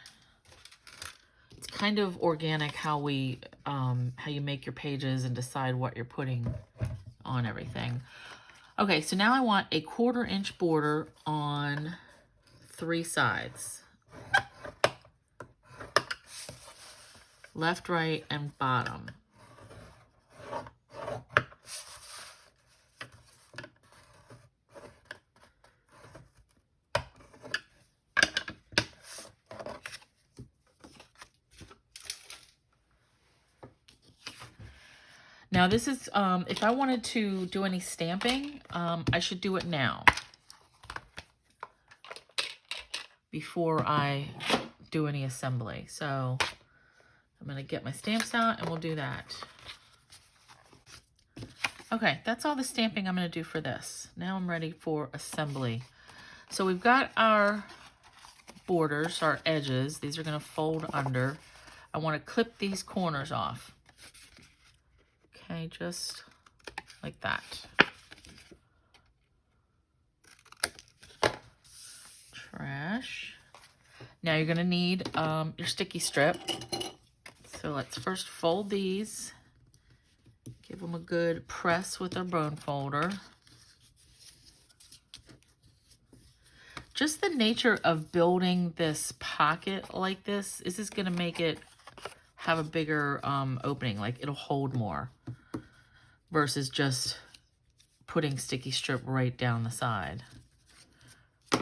It's kind of organic how you make your pages and decide what you're putting on everything. Okay, so now I want a 1/4 inch border on 3 sides. Left, right, and bottom. Now this is, if I wanted to do any stamping, I should do it now before I do any assembly. So I'm gonna get my stamps out and we'll do that. Okay, that's all the stamping I'm gonna do for this. Now I'm ready for assembly. So we've got our borders, our edges. These are gonna fold under. I wanna clip these corners off. Okay, just like that. Trash. Now you're gonna need your sticky strip. So let's first fold these. Give them a good press with our bone folder. Just the nature of building this pocket like this, this is gonna make it have a bigger opening, like it'll hold more versus just putting sticky strip right down the side. All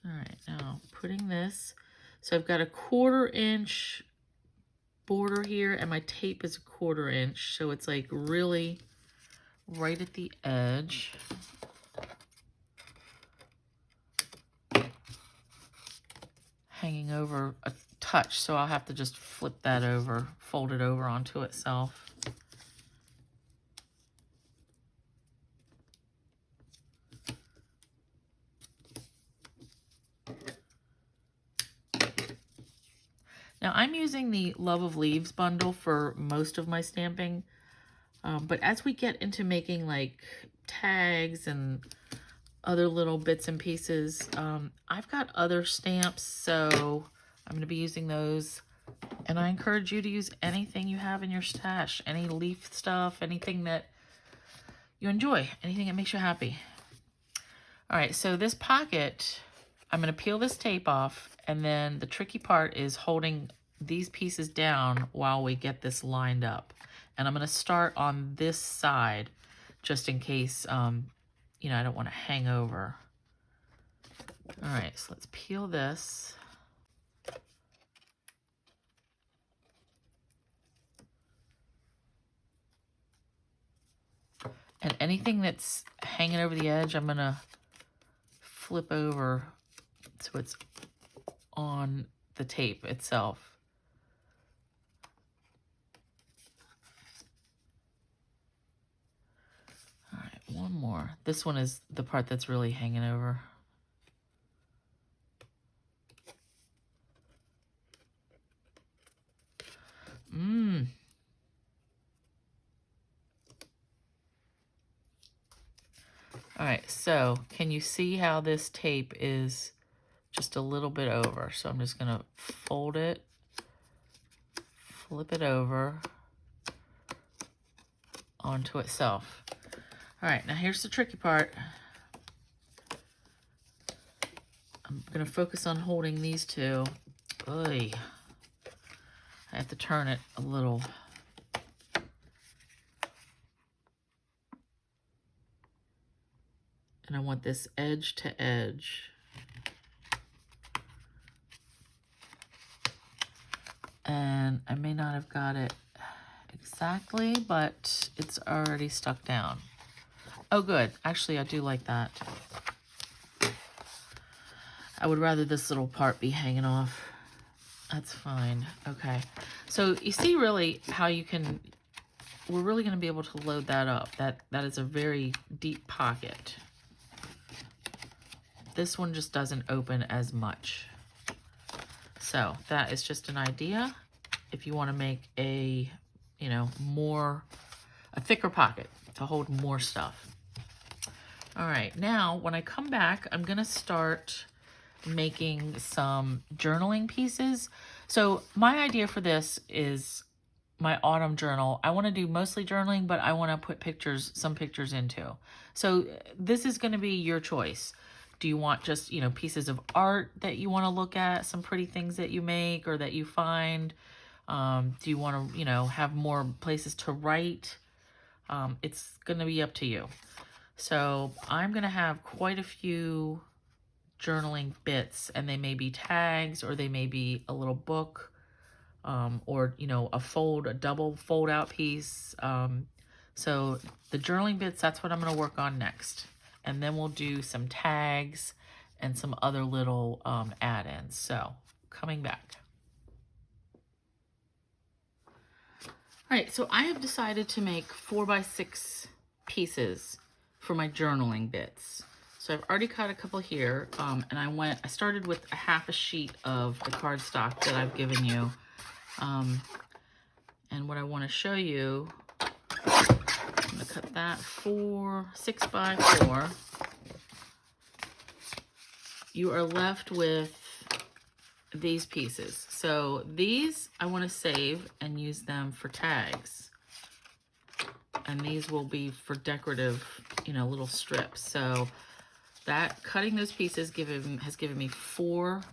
right, now putting this, so I've got a 1/4 inch border here and my tape is a 1/4 inch, so it's like really right at the edge. Hanging over a touch, so I'll have to just flip that over, fold it over onto itself. Now I'm using the Love of Leaves bundle for most of my stamping, but as we get into making like tags and other little bits and pieces, I've got other stamps, so I'm going to be using those. And I encourage you to use anything you have in your stash, any leaf stuff, anything that you enjoy, anything that makes you happy. All right, so this pocket, I'm going to peel this tape off, and then the tricky part is holding these pieces down while we get this lined up. And I'm going to start on this side just in case, you know, I don't want to hang over. All right, so let's peel this. And anything that's hanging over the edge, I'm going to flip over so it's on the tape itself. All right, one more. This one is the part that's really hanging over. All right, so can you see how this tape is just a little bit over? So I'm just gonna fold it, flip it over onto itself. All right, now here's the tricky part. I'm gonna focus on holding these two. Oy. I have to turn it a little. And I want this edge to edge. And I may not have got it exactly, but it's already stuck down. Oh, good. Actually, I do like that. I would rather this little part be hanging off. That's fine. Okay. So you see really how you can, we're really going to be able to load that up. That is a very deep pocket. This one just doesn't open as much. So that is just an idea. If you want to make a, you know, a thicker pocket to hold more stuff. All right, now when I come back, I'm gonna start making some journaling pieces. So my idea for this is my autumn journal. I want to do mostly journaling, but I want to put some pictures into. So this is going to be your choice. Do you want just, you know, pieces of art that you want to look at, some pretty things that you make or that you find? Do you want to, you know, have more places to write? It's going to be up to you. So I'm going to have quite a few journaling bits, and they may be tags, or they may be a little book, or, you know, a double fold out piece. So the journaling bits, that's what I'm going to work on next. And then we'll do some tags and some other little add-ins. So coming back. All right, so I have decided to make 4x6 pieces for my journaling bits. So I've already cut a couple here, and I started with a half a sheet of the cardstock that I've given you. And what I want to show you, I'm going to cut that 6x4. You are left with these pieces. So these I want to save and use them for tags. And these will be for decorative, you know, little strips. So that cutting those pieces has given me 4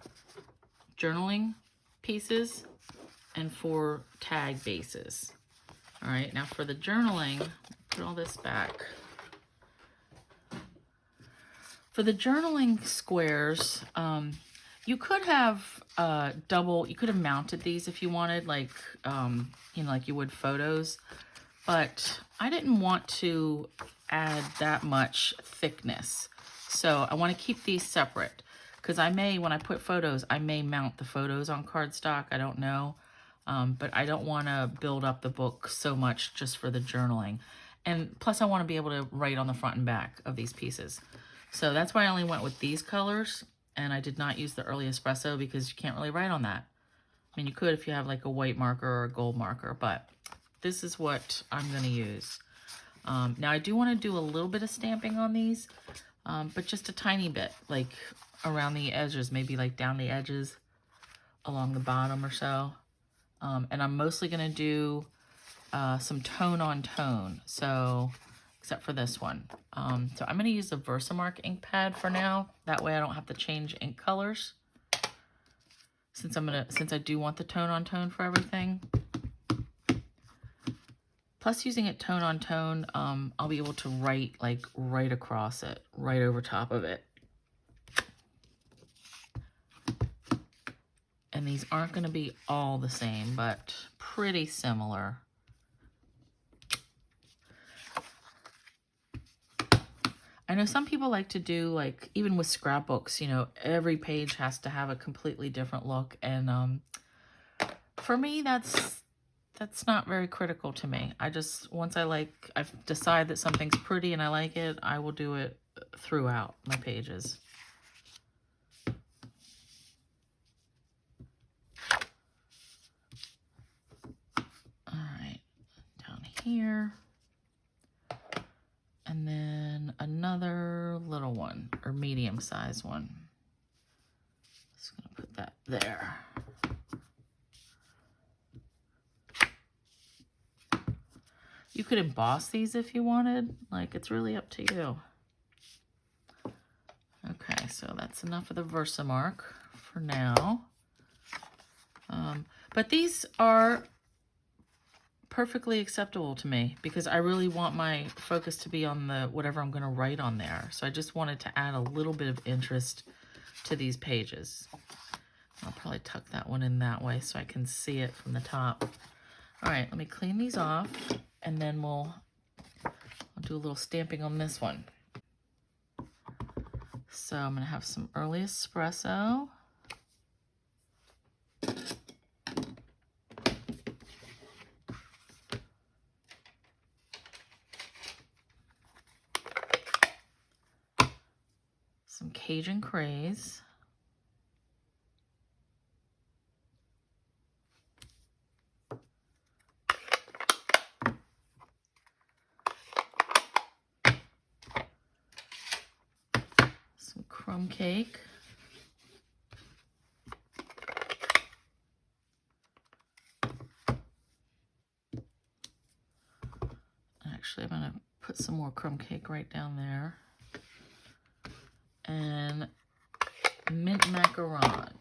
journaling pieces and 4 tag bases. All right, now for the journaling, put all this back. For the journaling squares, you could have you could have mounted these if you wanted, like, you know, like you would photos, but I didn't want to add that much thickness. So I want to keep these separate, because when I put photos, I may mount the photos on cardstock. I don't know. But I don't want to build up the book so much just for the journaling. And plus I want to be able to write on the front and back of these pieces. So that's why I only went with these colors, and I did not use the early espresso because you can't really write on that. I mean, you could if you have like a white marker or a gold marker, but this is what I'm going to use. Now I do want to do a little bit of stamping on these, but just a tiny bit, like around the edges, maybe like down the edges along the bottom or so. And I'm mostly going to do some tone on tone, so except for this one. So I'm going to use the Versamark ink pad for now. That way I don't have to change ink colors, since I do want the tone on tone for everything. Plus, using it tone on tone, I'll be able to write like right across it, right over top of it. And these aren't going to be all the same, but pretty similar. I know some people like to do, like, even with scrapbooks, you know, every page has to have a completely different look. And for me, that's not very critical to me. Once I've decided that something's pretty and I like it, I will do it throughout my pages. All right, down here. And then then another little one, or medium size one. Just gonna put that there. You could emboss these if you wanted. Like, it's really up to you. Okay, so that's enough of the Versamark for now. But these are perfectly acceptable to me because I really want my focus to be on the whatever I'm going to write on there. So I just wanted to add a little bit of interest to these pages. I'll probably tuck that one in that way so I can see it from the top. All right, let me clean these off, and then I'll do a little stamping on this one. So I'm going to have some early espresso. Some Cajun Craze. Some crumb cake. Actually, I'm going to put some more crumb cake right down there. And mint macaron.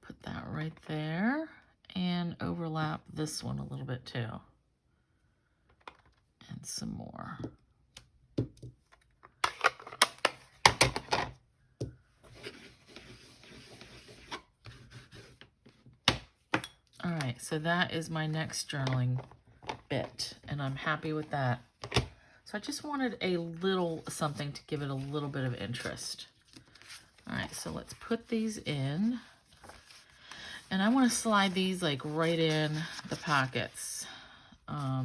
Put that right there and overlap this one a little bit too. And some more. All right, so that is my next journaling bit, and I'm happy with that. So I just wanted a little something to give it a little bit of interest. All right, so let's put these in. And I want to slide these like right in the pockets. I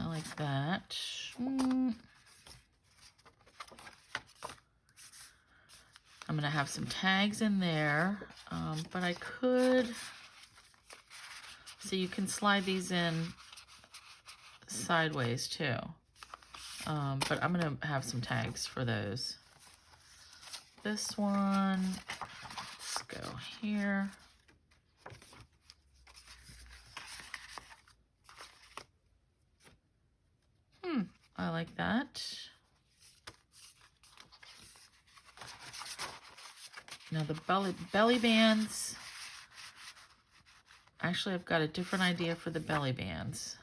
like that. I'm going to have some tags in there, but I could... So you can slide these in sideways too. But I'm going to have some tags for those. This one, let's go here. I like that. Now the belly bands, actually I've got a different idea for the belly bands.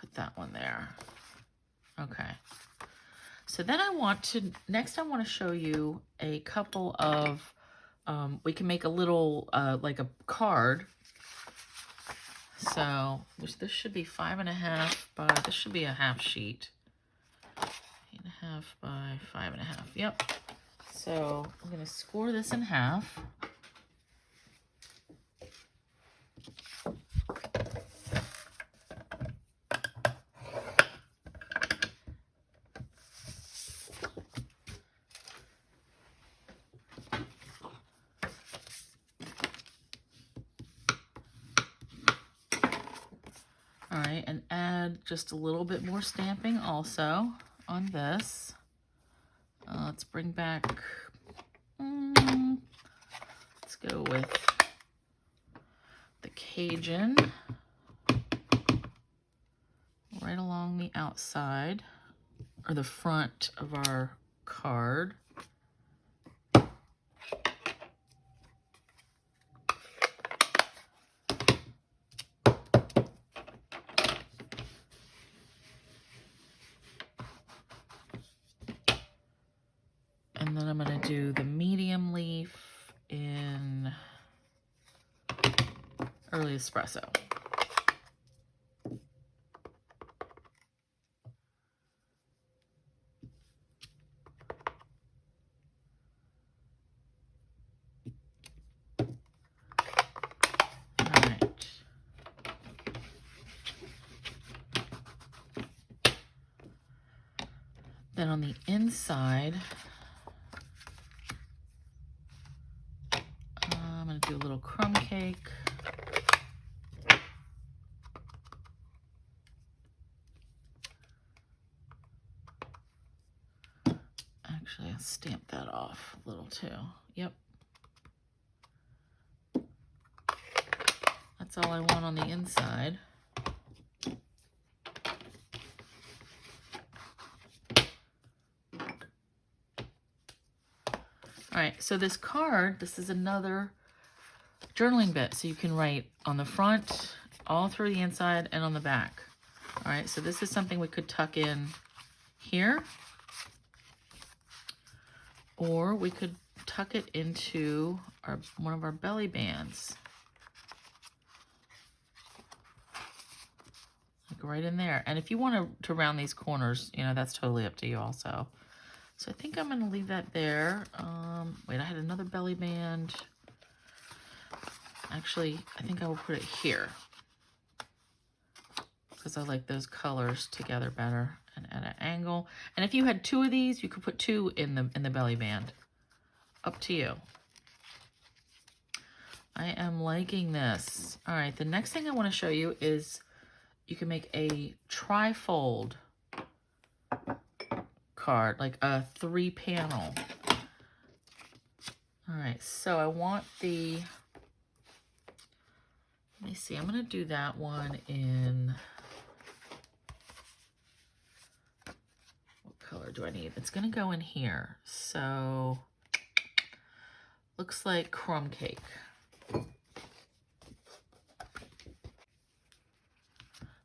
Put that one there. Okay. So then next I want to show you a couple of, we can make a little, like a card. So, this should be 5.5 by, this should be a half sheet. 8.5 by 5.5, yep. So I'm going to score this in half. All right, and add just a little bit more stamping also on this. Let's bring back, let's go with the Cajun right along the outside, or the front of our card. And then I'm going to do the medium leaf in early espresso. All right. Then on the inside, I'm going to do a little crumb cake. Actually, I'll stamp that off a little too. Yep. That's all I want on the inside. All right, so this card, this is another journaling bit. So you can write on the front, all through the inside, and on the back. All right, so this is something we could tuck in here, or we could tuck it into one of our belly bands. Like right in there. And if you want to round these corners, you know, that's totally up to you also. So I think I'm going to leave that there. Wait, I had another belly band. Actually, I think I will put it here because I like those colors together better and at an angle. And if you had two of these, you could put two in the belly band. Up to you. I am liking this. All right, the next thing I want to show you is you can make a tri-fold card, like a 3-panel. All right, so I want the, let me see, I'm going to do that one in, what color do I need? It's going to go in here. So, looks like crumb cake.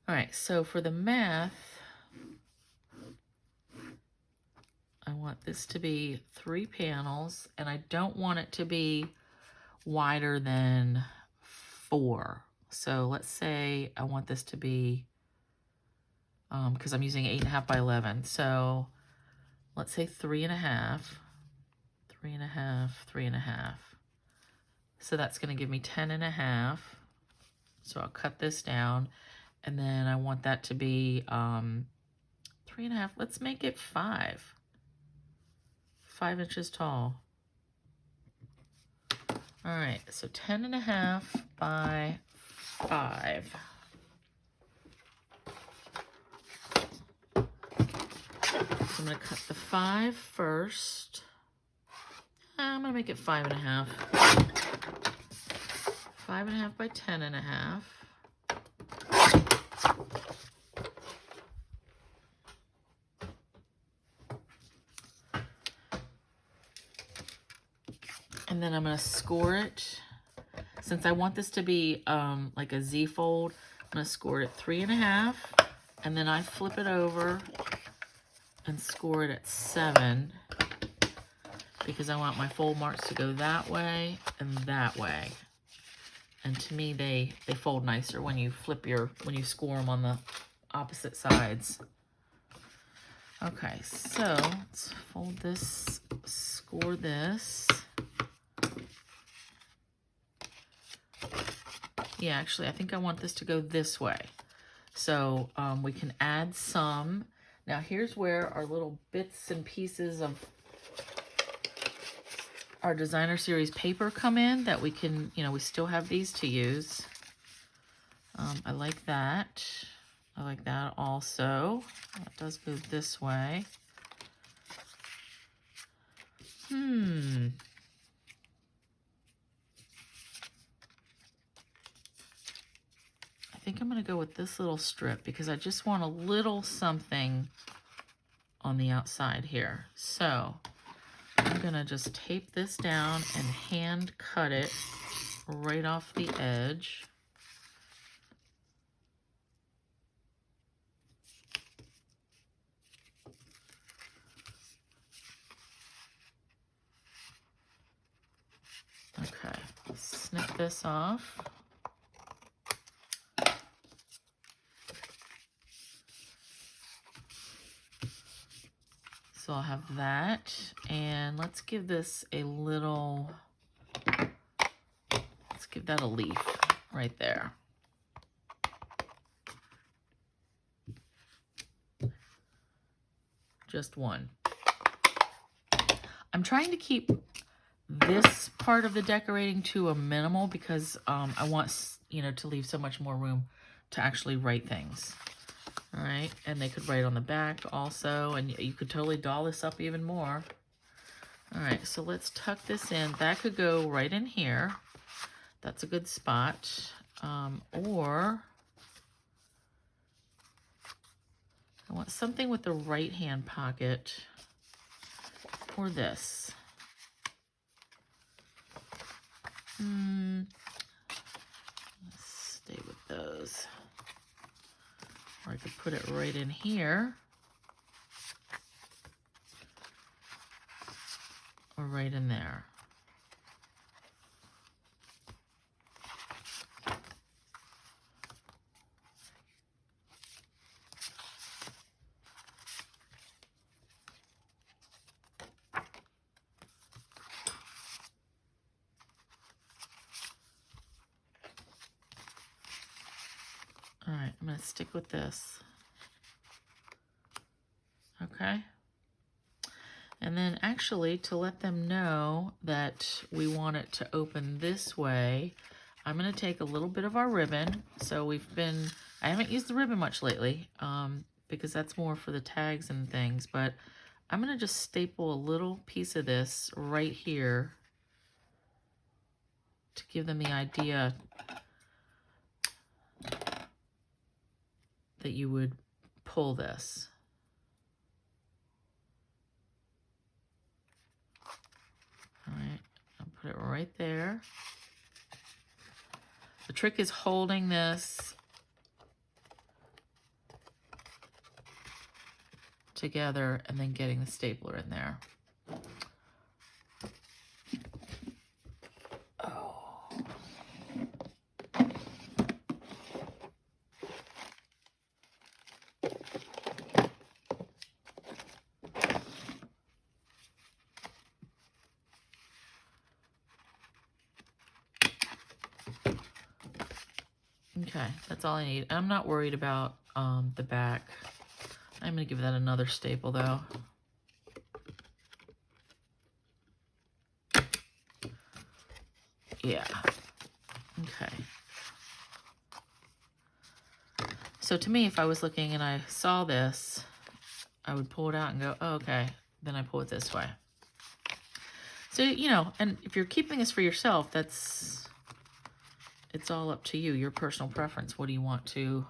All right, so for the math, I want this to be 3 panels, and I don't want it to be wider than 4. So let's say I want this to be, because I'm using 8.5 by 11. So let's say 3.5, 3.5, 3.5. So that's going to give me 10.5. So I'll cut this down, and then I want that to be 3.5. Let's make it 5. 5 inches tall. All right, so 10.5 by 5. So I'm going to cut the 5 first. I'm going to make it 5.5. 5.5 by 10.5. And then I'm going to score it. Since I want this to be like a Z fold, I'm going to score it 3.5. And then I flip it over and score it at 7. Because I want my fold marks to go that way and that way. And to me, they fold nicer when you when you score them on the opposite sides. Okay, so let's fold this, score this. Yeah, actually, I think I want this to go this way. So we can add some. Now, here's where our little bits and pieces of our designer series paper come in that we can, you know, we still have these to use. I like that. I like that also. That does go this way. I think I'm going to go with this little strip because I just want a little something on the outside here. So I'm going to just tape this down and hand cut it right off the edge. Okay, snip this off. So I'll have that, and let's give this a little, let's give that a leaf right there. just one. I'm trying to keep this part of the decorating to a minimal because I want, you know, to leave so much more room to actually write things. All right, and they could write on the back also, and you could totally doll this up even more. All right, so let's tuck this in. That could go right in here. That's a good spot. Or I want something with the right-hand pocket, or this. Let's stay with those. Or I could put it right in here. Or right in there. All right, I'm going to stick with this. Okay. And then actually, to let them know that we want it to open this way, I'm going to take a little bit of our ribbon. So I haven't used the ribbon much lately because that's more for the tags and things, but I'm going to just staple a little piece of this right here to give them the idea that you would pull this. All right, I'll put it right there. The trick is holding this together and then getting the stapler in there. Okay, that's all I need. I'm not worried about the back. I'm going to give that another staple, though. Yeah. Okay. So to me, if I was looking and I saw this, I would pull it out and go, oh, okay. Then I pull it this way. So, you know, and if you're keeping this for yourself, it's all up to you, your personal preference. What do you want to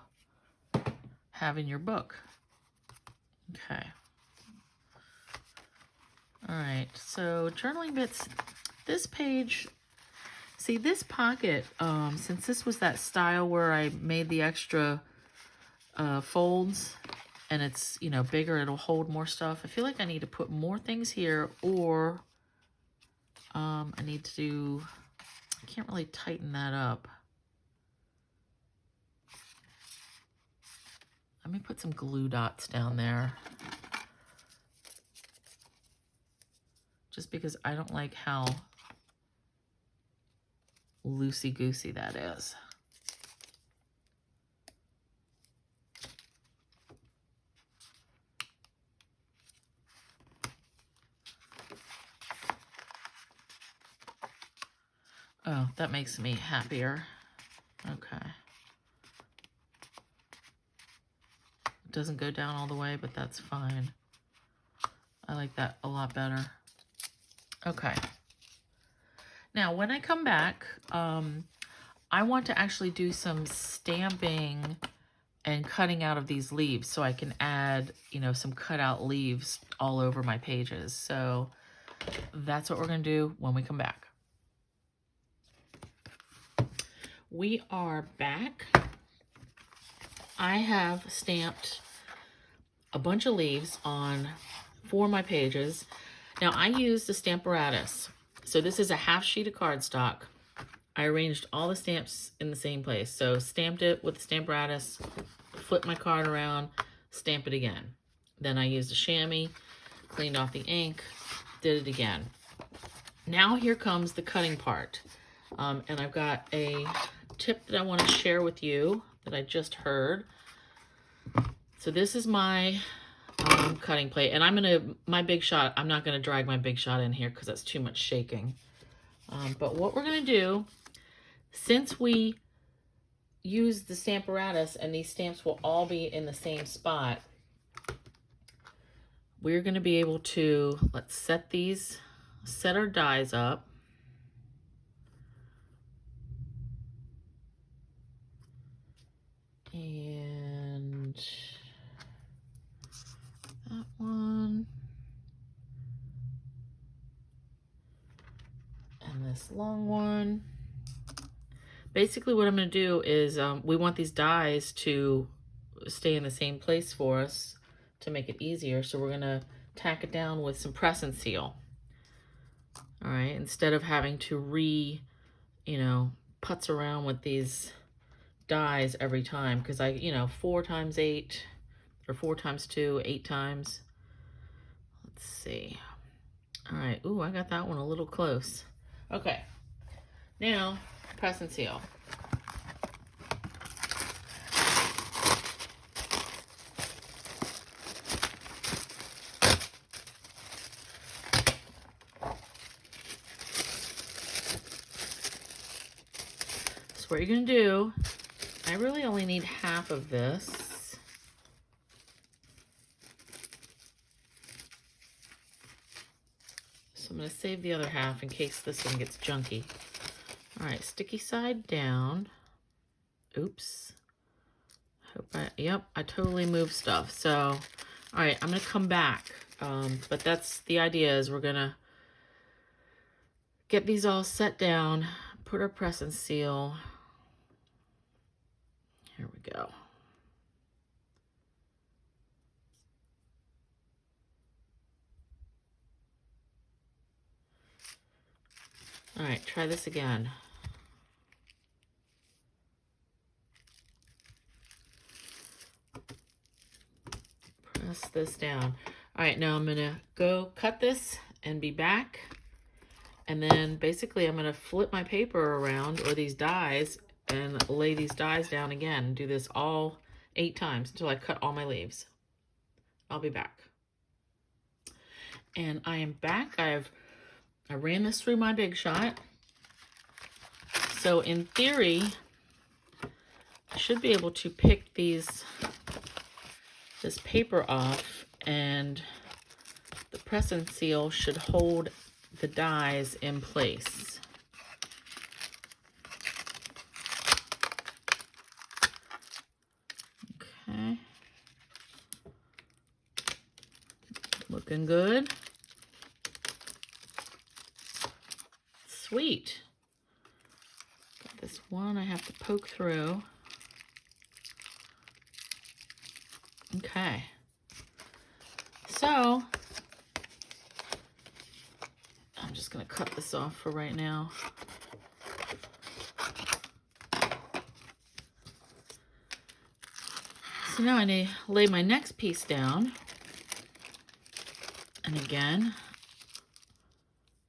have in your book? Okay. All right, so journaling bits. This page, see this pocket, since this was that style where I made the extra folds and it's, you know, bigger, it'll hold more stuff. I feel like I need to put more things here, or I need to, I can't really tighten that up. Let me put some glue dots down there. Just because I don't like how loosey-goosey that is. Oh, that makes me happier. Okay. It doesn't go down all the way, but that's fine. I like that a lot better. Okay. Now, when I come back, I want to actually do some stamping and cutting out of these leaves so I can add, you know, some cutout leaves all over my pages. So that's what we're going to do when we come back. We are back. I have stamped a bunch of leaves on 4 of my pages. Now I used the Stamparatus. So this is a half sheet of cardstock. I arranged all the stamps in the same place. So stamped it with the Stamparatus, flipped my card around, stamp it again. Then I used a chamois, cleaned off the ink, did it again. Now here comes the cutting part. And I've got a tip that I want to share with you that I just heard. So this is my same cutting plate. And I'm going to, my Big Shot, I'm not going to drag my Big Shot in here because that's too much shaking. But what we're going to do, since we use the Stamparatus and these stamps will all be in the same spot, we're going to be able to, let's set our dies up. And that one. And this long one. Basically what I'm going to do is we want these dies to stay in the same place for us to make it easier. So we're going to tack it down with some press and seal. All right, instead of having to putz around with these dies every time, because 4 times 8 or 4 times 2, 8 times. Let's see. All right, ooh, I got that one a little close. Okay, now press and seal. So what you're gonna do, I really only need half of this. So I'm gonna save the other half in case this one gets junky. All right, sticky side down. Oops. Yep, I totally moved stuff. So, all right, I'm gonna come back. But that's the idea, is we're gonna get these all set down, put our press and seal. Here we go. All right, try this again. Press this down. All right, now I'm gonna go cut this and be back. And then basically I'm gonna flip my paper around, or these dies, and lay these dies down again. Do this all 8 times until I cut all my leaves. I'll be back. And I am back. I ran this through my Big Shot. So in theory, I should be able to pick this paper off, and the press and seal should hold the dies in place. Okay. Looking good. Sweet. Got this one I have to poke through. Okay. So, I'm just going to cut this off for right now. So now I need to lay my next piece down. And again,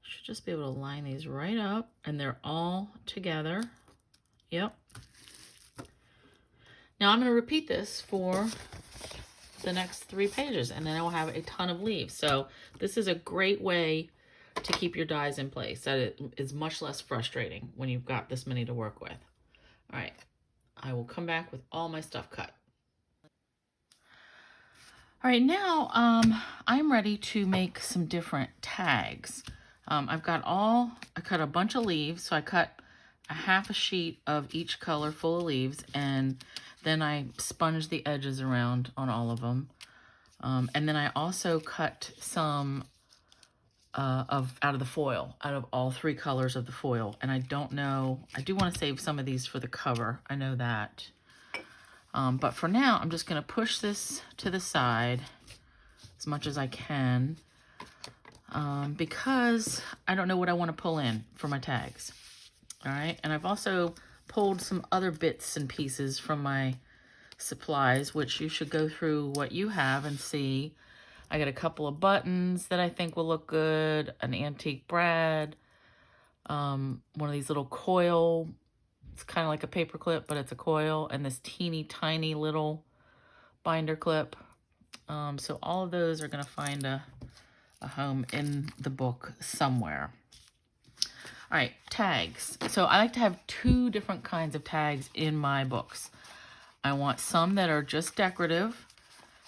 should just be able to line these right up, and they're all together. Yep. Now I'm going to repeat this for the next 3 pages, and then I will have a ton of leaves. So this is a great way to keep your dies in place. That it is much less frustrating when you've got this many to work with. All right, I will come back with all my stuff cut. All right, now I'm ready to make some different tags. I cut a bunch of leaves, so I cut a half a sheet of each color full of leaves, and then I sponged the edges around on all of them. And then I also cut some out of the foil, out of all 3 colors of the foil. And I don't know, I do want to save some of these for the cover. I know that. But for now, I'm just going to push this to the side as much as I can, because I don't know what I want to pull in for my tags. All right, and I've also pulled some other bits and pieces from my supplies, which you should go through what you have and see. I got a couple of buttons that I think will look good, an antique brad, one of these little coil. It's kind of like a paper clip, but it's a coil, and this teeny tiny little binder clip. So all of those are going to find a home in the book somewhere. All right, tags. So I like to have 2 different kinds of tags in my books. I want some that are just decorative,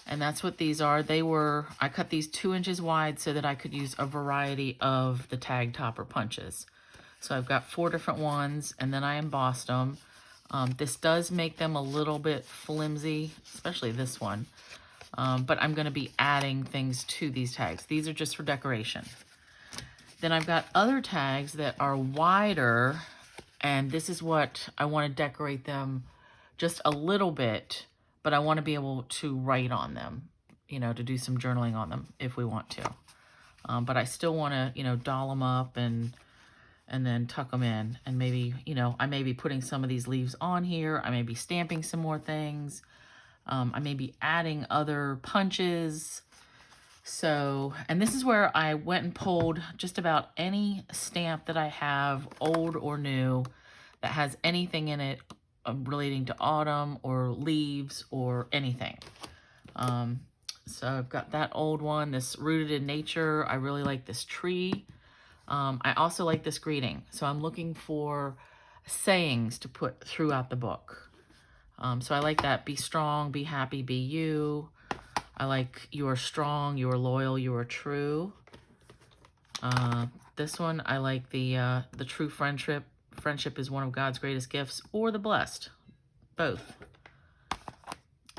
and that's what these are. I cut these 2 inches wide so that I could use a variety of the tag topper punches. So I've got 4 different ones, and then I embossed them. This does make them a little bit flimsy, especially this one. But I'm going to be adding things to these tags. These are just for decoration. Then I've got other tags that are wider, and this is what I want to decorate them just a little bit, but I want to be able to write on them, you know, to do some journaling on them if we want to. But I still want to, you know, doll them up and then tuck them in. And maybe, you know, I may be putting some of these leaves on here. I may be stamping some more things. I may be adding other punches. So, and this is where I went and pulled just about any stamp that I have, old or new, that has anything in it relating to autumn or leaves or anything. So I've got that old one, this Rooted in Nature. I really like this tree. I also like this greeting. So I'm looking for sayings to put throughout the book. So I like that. Be strong, be happy, be you. I like you are strong, you are loyal, you are true. This one, I like the true friendship. Friendship is one of God's greatest gifts, or the blessed. Both.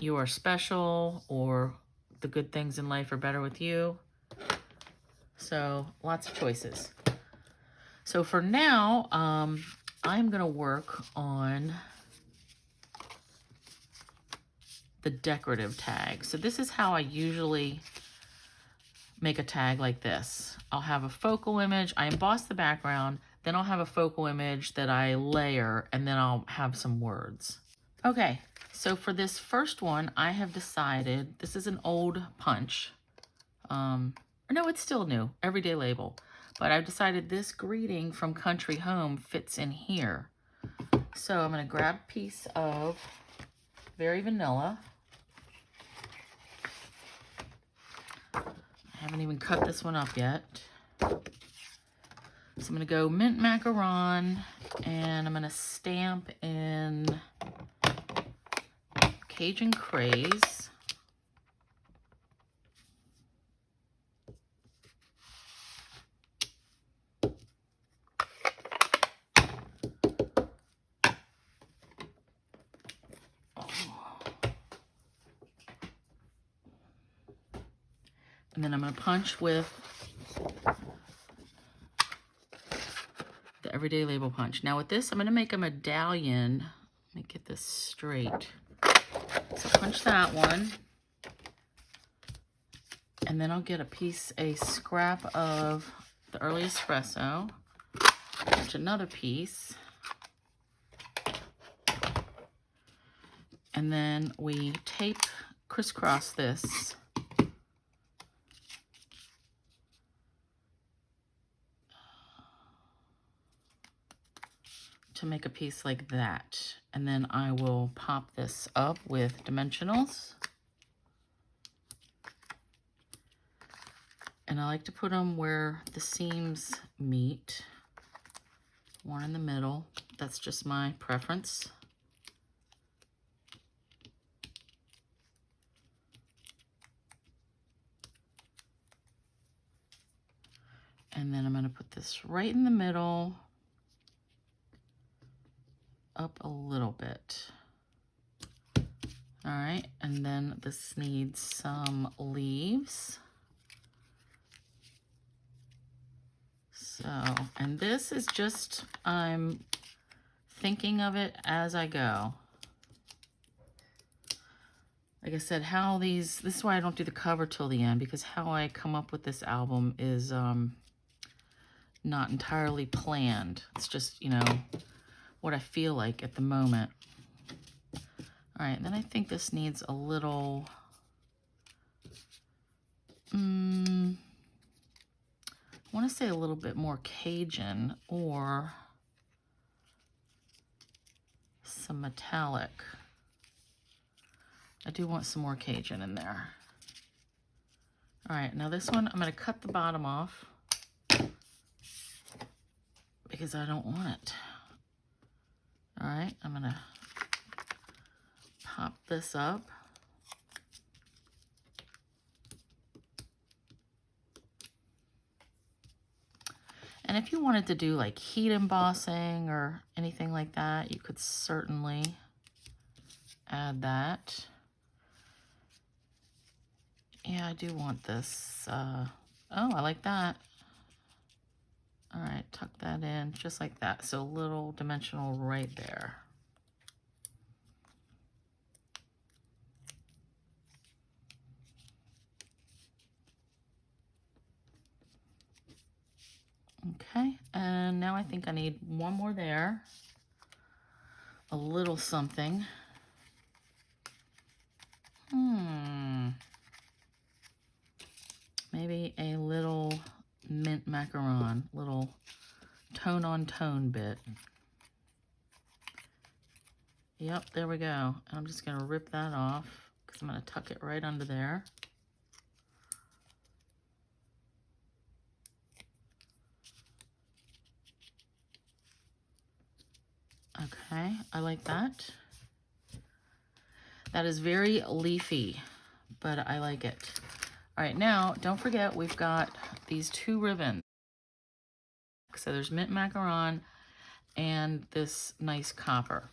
You are special, or the good things in life are better with you. So lots of choices. So for now, I'm going to work on the decorative tag. So this is how I usually make a tag like this. I'll have a focal image, I emboss the background, then I'll have a focal image that I layer, and then I'll have some words. Okay, so for this first one, I have decided, this is an old punch. Or no, it's still new, everyday label. But I've decided this greeting from Country Home fits in here. So I'm gonna grab a piece of Very Vanilla. I haven't even cut this one up yet. So I'm gonna go mint macaron, and I'm gonna stamp in Cajun Craze. And then I'm going to punch with the Everyday Label punch. Now with this, I'm going to make a medallion. Let me get this straight. So punch that one. And then I'll get a scrap of the early espresso. Punch another piece. And then we tape, crisscross this. To make a piece like that. And then I will pop this up with dimensionals. And I like to put them where the seams meet. One in the middle. That's just my preference. And then I'm going to put this right in the middle. Up a little bit. All right, and then this needs some leaves. So, and this is just, I'm thinking of it as I go. Like I said, this is why I don't do the cover till the end, because how I come up with this album is not entirely planned. It's just, you know, what I feel like at the moment. All right, then I think this needs a little, I want to say a little bit more Cajun or some metallic. I do want some more Cajun in there. All right, now this one, I'm going to cut the bottom off because I don't want it. All right, I'm going to pop this up. And if you wanted to do like heat embossing or anything like that, you could certainly add that. Yeah, I do want this. Oh, I like that. All right, tuck that in just like that. So a little dimensional right there. Okay, and now I think I need one more there. A little something. Maybe a little mint macaron, little tone on tone bit. Yep, there we go. And I'm just gonna rip that off because I'm gonna tuck it right under there. Okay, I like that. That is very leafy, but I like it. All right, now don't forget we've got these two ribbons. So there's mint macaron and this nice copper.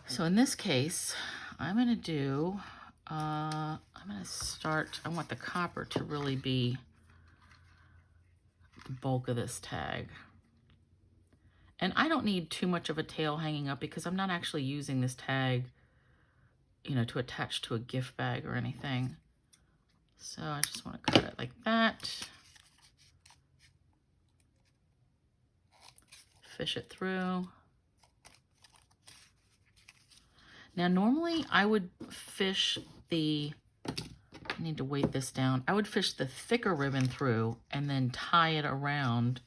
So in this case, I'm gonna do, I'm gonna start, I want the copper to really be the bulk of this tag. And I don't need too much of a tail hanging up because I'm not actually using this tag, you know, to attach to a gift bag or anything. So I just want to cut it like that. Fish it through. Now normally I would fish the, I need to weight this down. I would fish the thicker ribbon through and then tie it around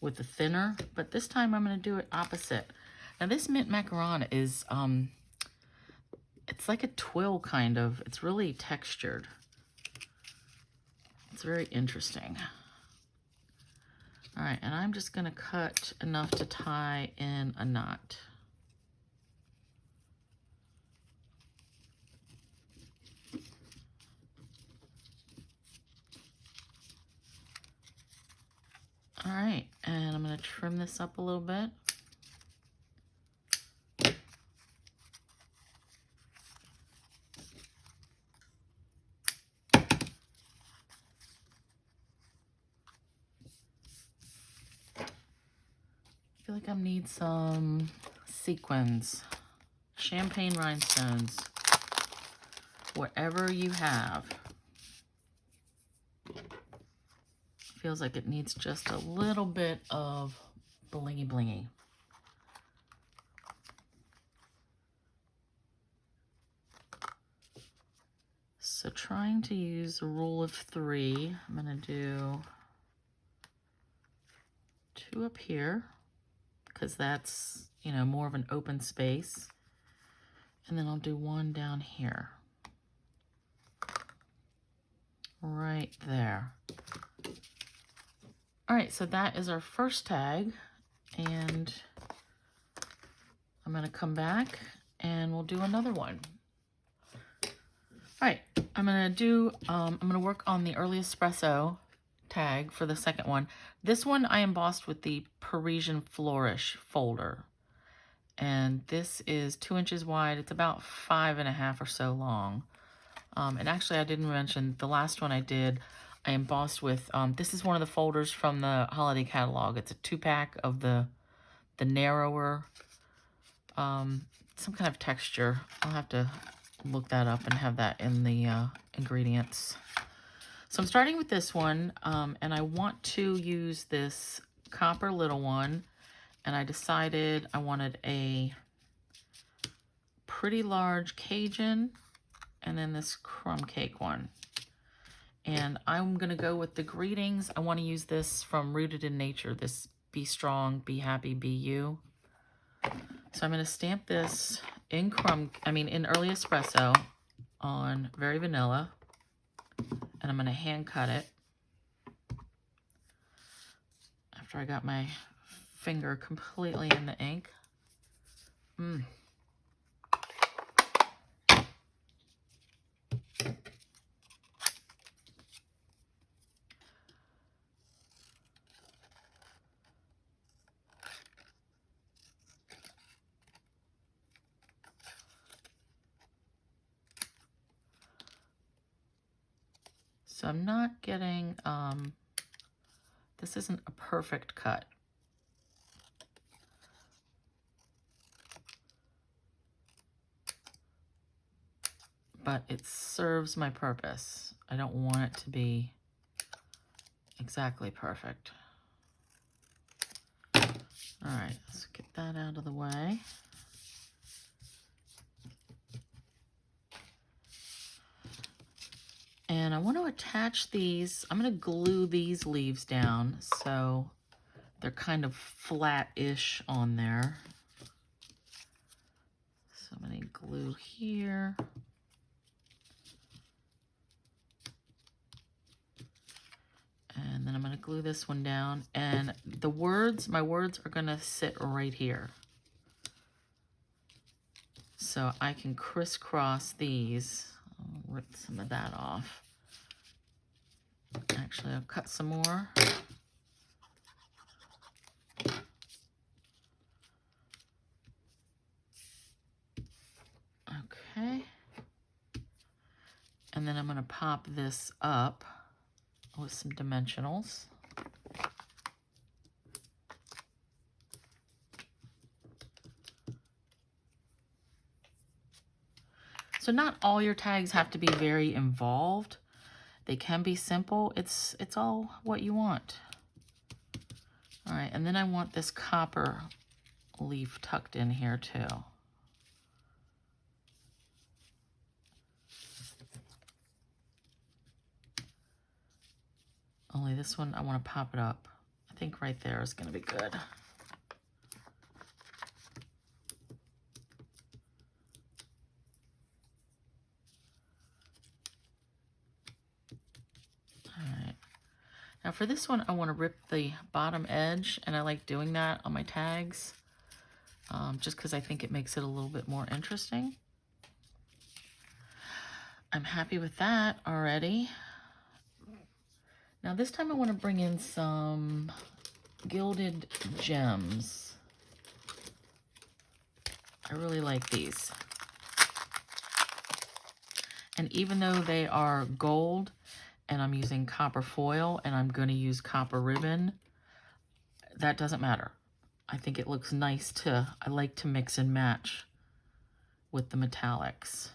with the thinner, but this time I'm going to do it opposite. Now this mint macaron is, it's like a twill kind of. It's really textured. It's very interesting. All right, and I'm just going to cut enough to tie in a knot. All right, and I'm going to trim this up a little bit. I feel like I need some sequins, champagne rhinestones, whatever you have. Feels like it needs just a little bit of blingy blingy. So trying to use a rule of 3, I'm gonna do 2 up here because that's, you know, more of an open space. And then I'll do 1 down here. Right there. All right, so that is our first tag, and I'm gonna come back and we'll do another one. All right, I'm gonna work on the early espresso tag for the second one. This one I embossed with the Parisian Flourish folder, and this is 2 inches wide. It's about 5.5 or so long. And actually, I didn't mention the last one I did. I embossed with, this is one of the folders from the holiday catalog. It's a 2-pack of the narrower, some kind of texture. I'll have to look that up and have that in the ingredients. So I'm starting with this one, and I want to use this copper little one, and I decided I wanted a pretty large Cajun, and then this crumb cake one. And I'm gonna go with the greetings. I wanna use this from Rooted in Nature, this Be Strong, Be Happy, Be You. So I'm gonna stamp this in early espresso on Very Vanilla. and I'm going to hand cut it after I got my finger completely in the ink. So I'm not getting, this isn't a perfect cut. But it serves my purpose. I don't want it to be exactly perfect. All right, let's get that out of the way. And I want to attach these. I'm going to glue these leaves down so they're kind of flat-ish on there. So I'm going to glue here. And then I'm going to glue this one down. And the words, my words are going to sit right here. So I can crisscross these. I'll rip some of that off. Actually, I'll cut some more. Okay. And then I'm going to pop this up with some dimensionals. So not all your tags have to be very involved. They can be simple. It's all what you want. All right, and then I want this copper leaf tucked in here too. Only this one, I want to pop it up. I think right there is going to be good. Alright. Now for this one, I want to rip the bottom edge, and I like doing that on my tags, just because I think it makes it a little bit more interesting. I'm happy with that already. Now this time I want to bring in some gilded gems. I really like these. And even though they are gold and I'm using copper foil and I'm going to use copper ribbon, that doesn't matter. I think it looks nice I like to mix and match with the metallics.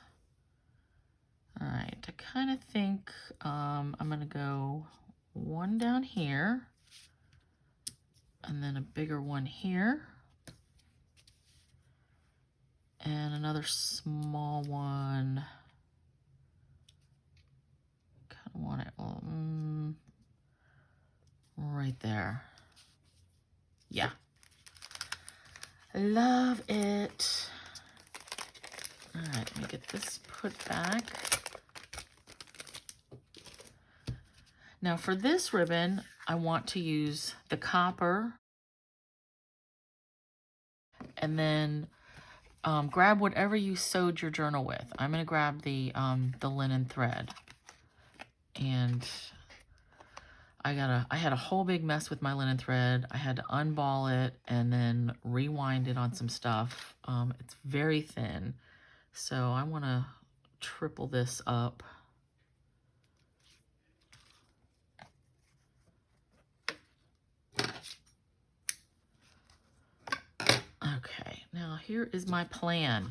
All right, I kind of think I'm going to go one down here and then a bigger one here and another small one. Kind of want it right there. Yeah. Love it. All right, let me get this put back. Now for this ribbon, I want to use the copper and then grab whatever you sewed your journal with. I'm going to grab the linen thread. And I had a whole big mess with my linen thread. I had to unball it and then rewind it on some stuff. It's very thin, so I want to triple this up. Okay, now here is my plan.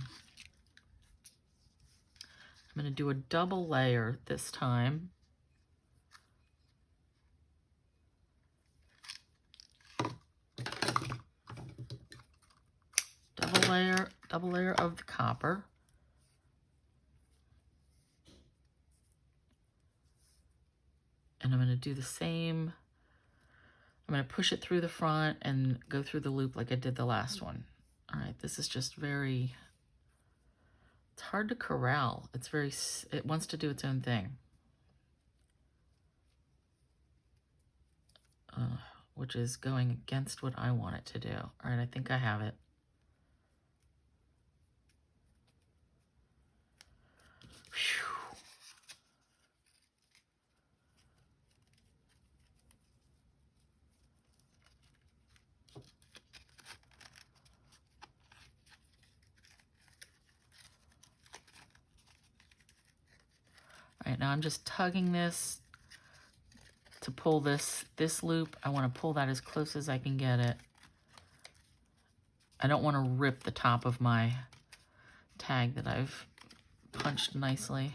I'm going to do a double layer this time. Double layer of the copper. And I'm going to do the same. I'm going to push it through the front and go through the loop like I did the last one. All right, this is just very, it's hard to corral. It wants to do its own thing. which is going against what I want it to do. All right, I think I have it. Whew. All right, now I'm just tugging this to pull this loop. I want to pull that as close as I can get it. I don't want to rip the top of my tag that I've punched nicely.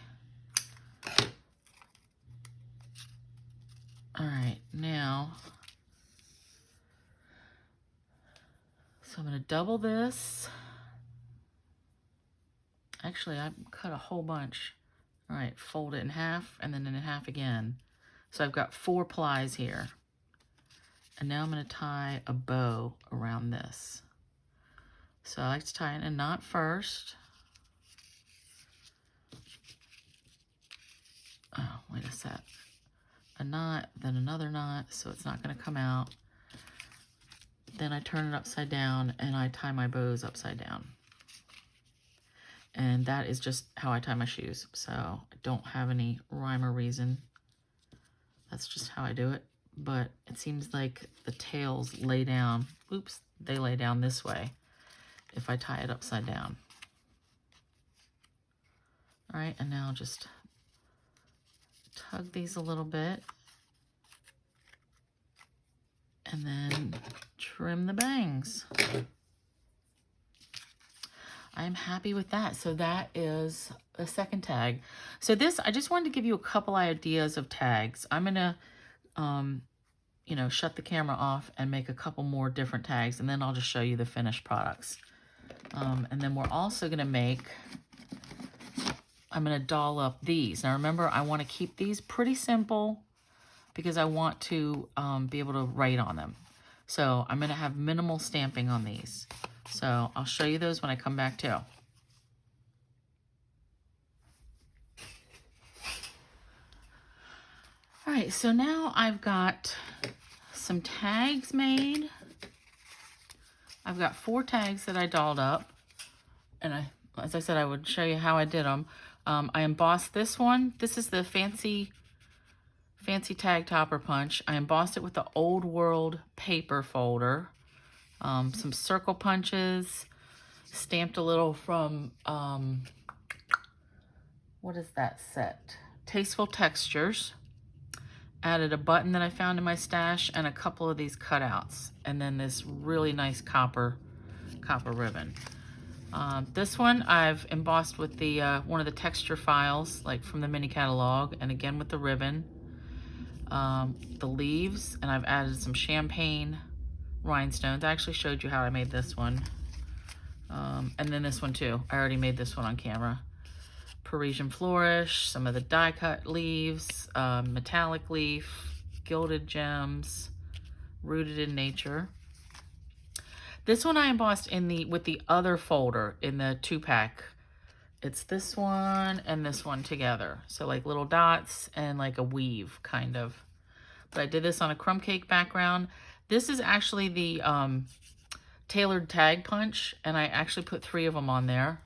All right, now, so I'm going to double this. Actually, I cut a whole bunch. All right, fold it in half and then in half again. So I've got 4 plies here. And now I'm going to tie a bow around this. So I like to tie in a knot first. Oh, wait a sec. A knot, then another knot, so it's not going to come out. Then I turn it upside down and I tie my bows upside down. And that is just how I tie my shoes. So I don't have any rhyme or reason. That's just how I do it. But it seems like the tails lay down. Oops, they lay down this way if I tie it upside down. All right, and now just tug these a little bit. And then trim the bangs. I'm happy with that. So that is a second tag. So this, I just wanted to give you a couple ideas of tags. I'm gonna, you know, shut the camera off and make a couple more different tags, and then I'll just show you the finished products. And then we're also gonna make, I'm gonna doll up these. Now remember, I wanna keep these pretty simple because I want to be able to write on them. So I'm gonna have minimal stamping on these. So I'll show you those when I come back too. All right, so now I've got some tags made. I've got 4 tags that I dolled up. And as I said, I would show you how I did them. I embossed this one. This is the fancy tag topper punch. I embossed it with the Old World paper folder. Some circle punches, stamped a little from, what is that set? Tasteful Textures. Added a button that I found in my stash and a couple of these cutouts. And then this really nice copper ribbon. This one I've embossed with the one of the texture files, like from the mini catalog, and again with the ribbon. The leaves, and I've added some champagne rhinestones. I actually showed you how I made this one. And then this one too. I already made this one on camera. Parisian flourish, some of the die cut leaves, metallic leaf, gilded gems, rooted in nature. This one I embossed with the other folder in the 2-pack. It's this one and this one together. So like little dots and like a weave kind of. But I did this on a crumb cake background. This is actually the tailored tag punch, and I actually put 3 of them on there.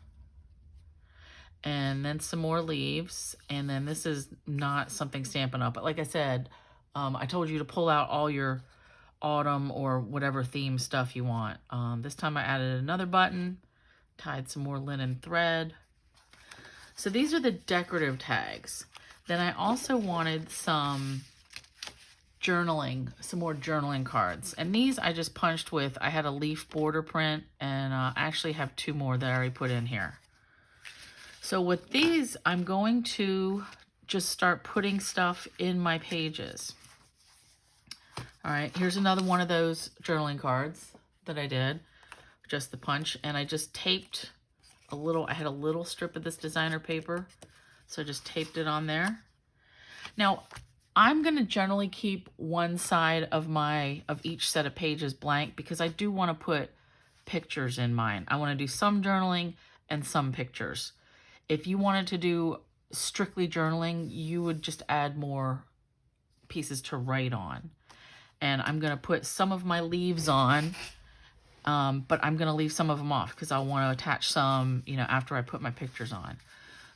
And then some more leaves, and then this is not something Stampin' Up, but like I said, I told you to pull out all your autumn or whatever theme stuff you want. This time I added another button, tied some more linen thread. So these are the decorative tags. Then I also wanted some journaling, some more journaling cards. And these I just punched with, I had a leaf border print, and I actually have 2 more that I already put in here. So with these, I'm going to just start putting stuff in my pages. All right, here's another one of those journaling cards that I did, just the punch, and I just taped a little, I had a little strip of this designer paper, so I just taped it on there. Now, I'm gonna generally keep one side of each set of pages blank because I do wanna put pictures in mine. I wanna do some journaling and some pictures. If you wanted to do strictly journaling, you would just add more pieces to write on. And I'm going to put some of my leaves on, but I'm going to leave some of them off because I want to attach some, you know, after I put my pictures on.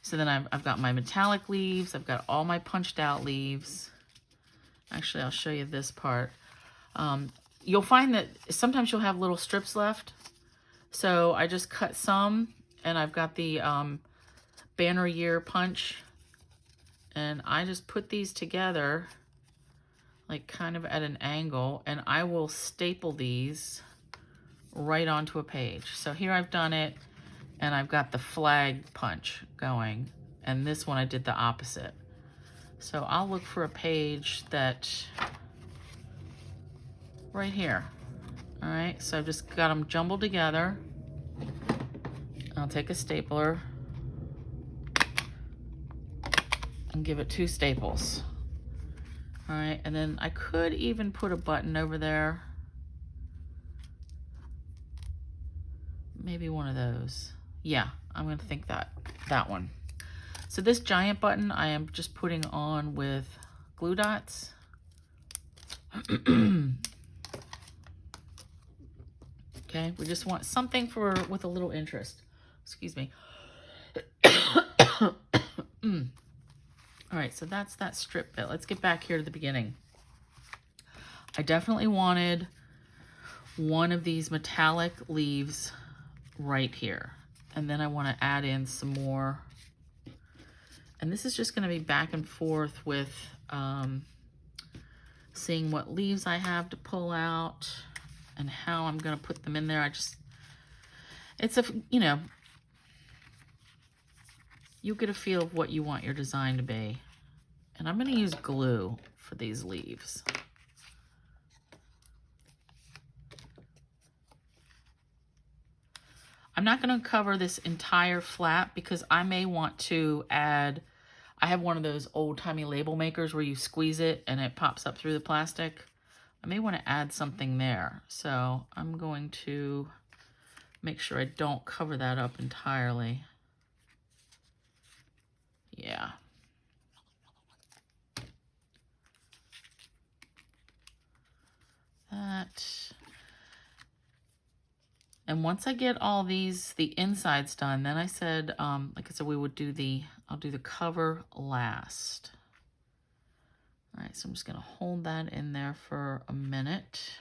So then I've got my metallic leaves. I've got all my punched out leaves. Actually, I'll show you this part. You'll find that sometimes you'll have little strips left. So I just cut some, and I've got the banner year punch. And I just put these together, like kind of at an angle, and I will staple these right onto a page. So here I've done it, and I've got the flag punch going, and this one I did the opposite. So I'll look for a page that, right here. All right, so I've just got them jumbled together. I'll take a stapler and give it 2 staples. All right, and then I could even put a button over there. Maybe one of those. Yeah, I'm gonna think that one. So this giant button I am just putting on with glue dots. Okay, we just want something with a little interest. Excuse me. All right, so that's that strip bit. Let's get back here to the beginning. I definitely wanted one of these metallic leaves right here. And then I want to add in some more. And this is just going to be back and forth with seeing what leaves I have to pull out and how I'm going to put them in there. It's a, you know, you get a feel of what you want your design to be. And I'm going to use glue for these leaves. I'm not going to cover this entire flap because I may want to add, I have one of those old-timey label makers where you squeeze it and it pops up through the plastic. I may want to add something there. So I'm going to make sure I don't cover that up entirely. Yeah. That. And once I get all these, the insides done, then I said, like I said, we would do I'll do the cover last. All right, so I'm just gonna hold that in there for a minute.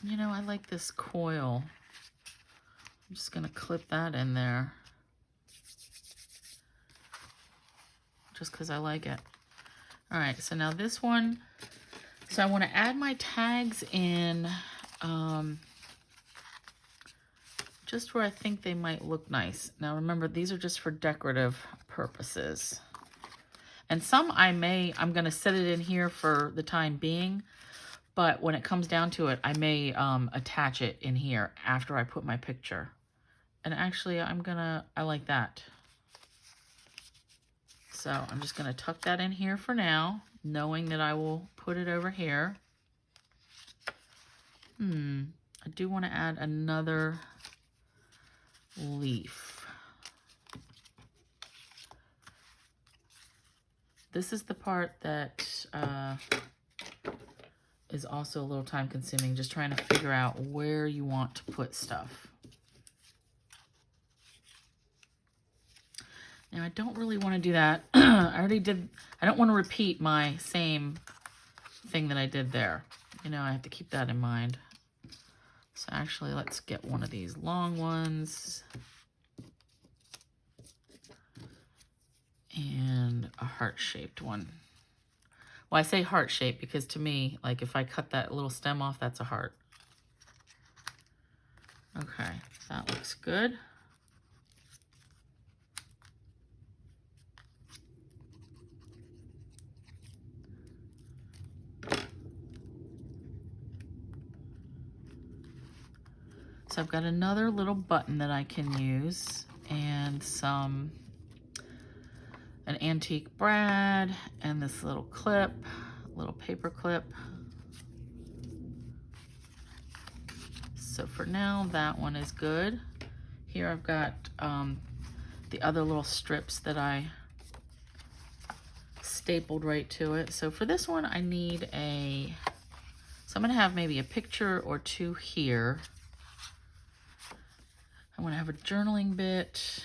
You know, I like this coil. I'm just gonna clip that in there. Just because I like it. All right, so now this one, so I want to add my tags in just where I think they might look nice. Now remember, these are just for decorative purposes. And some I'm going to set it in here for the time being, but when it comes down to it, I may attach it in here after I put my picture. And actually, I like that. So I'm just going to tuck that in here for now, knowing that I will put it over here. I do want to add another leaf. This is the part that is also a little time consuming, just trying to figure out where you want to put stuff. Now, I don't really want to do that. I don't want to repeat my same thing that I did there. You know, I have to keep that in mind. So actually, let's get one of these long ones. And a heart-shaped one. Well, I say heart-shaped because to me, like if I cut that little stem off, that's a heart. Okay, that looks good. So I've got another little button that I can use and an antique brad and this little clip, little paper clip. So for now, that one is good. Here I've got the other little strips that I stapled right to it. So for this one, I need so I'm gonna have maybe a picture or two here. I wanna have a journaling bit.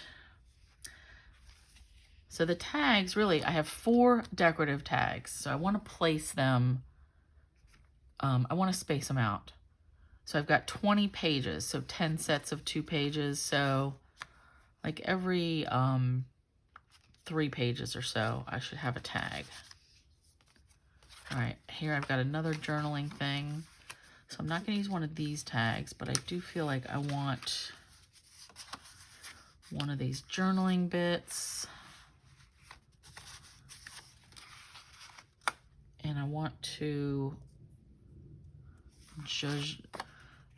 So the tags, really, I have 4 decorative tags. So I wanna place them, I wanna space them out. So I've got 20 pages, so 10 sets of 2 pages. So like every 3 pages or so, I should have a tag. All right, here I've got another journaling thing. So I'm not gonna use one of these tags, but I do feel like I want one of these journaling bits. And I want to just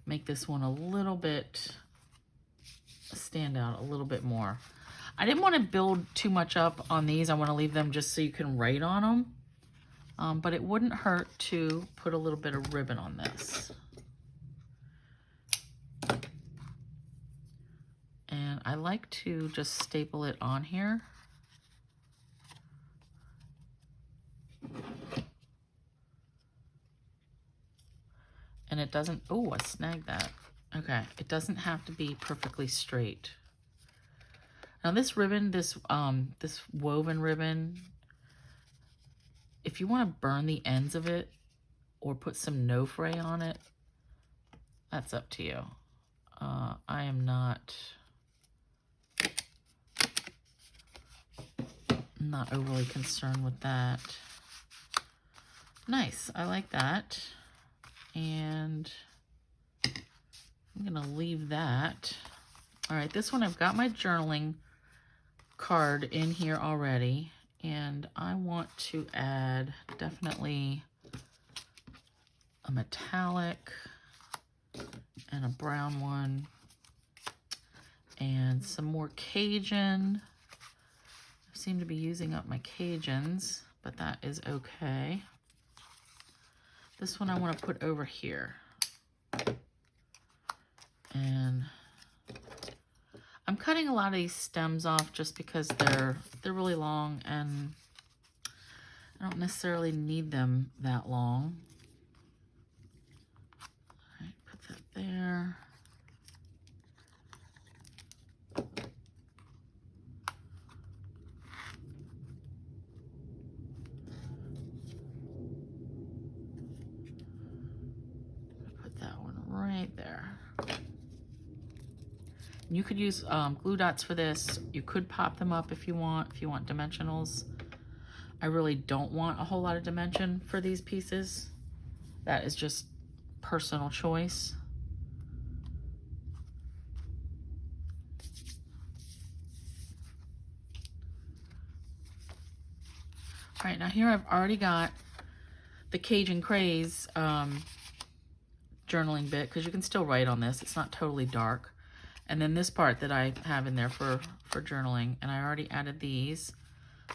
make this one a little bit stand out a little bit more. I didn't want to build too much up on these. I want to leave them just so you can write on them. But it wouldn't hurt to put a little bit of ribbon on this. And I like to just staple it on here. And it doesn't, oh, I snagged that. Okay, it doesn't have to be perfectly straight. Now this ribbon, this woven ribbon, if you want to burn the ends of it or put some no fray on it, that's up to you. I am not overly concerned with that. Nice, I like that. And I'm gonna leave that. All right, this one I've got my journaling card in here already, and I want to add definitely a metallic and a brown one and some more Cajun. I seem to be using up my Cajuns, but that is okay. This one I want to put over here. And I'm cutting a lot of these stems off just because they're really long and I don't necessarily need them that long. All right, put that there. Put that one right there. You could use glue dots for this. You could pop them up if you want dimensionals. I really don't want a whole lot of dimension for these pieces. That is just personal choice. All right, now here I've already got the Cajun Craze journaling bit, because you can still write on this. It's not totally dark. And then this part that I have in there for journaling, and I already added these.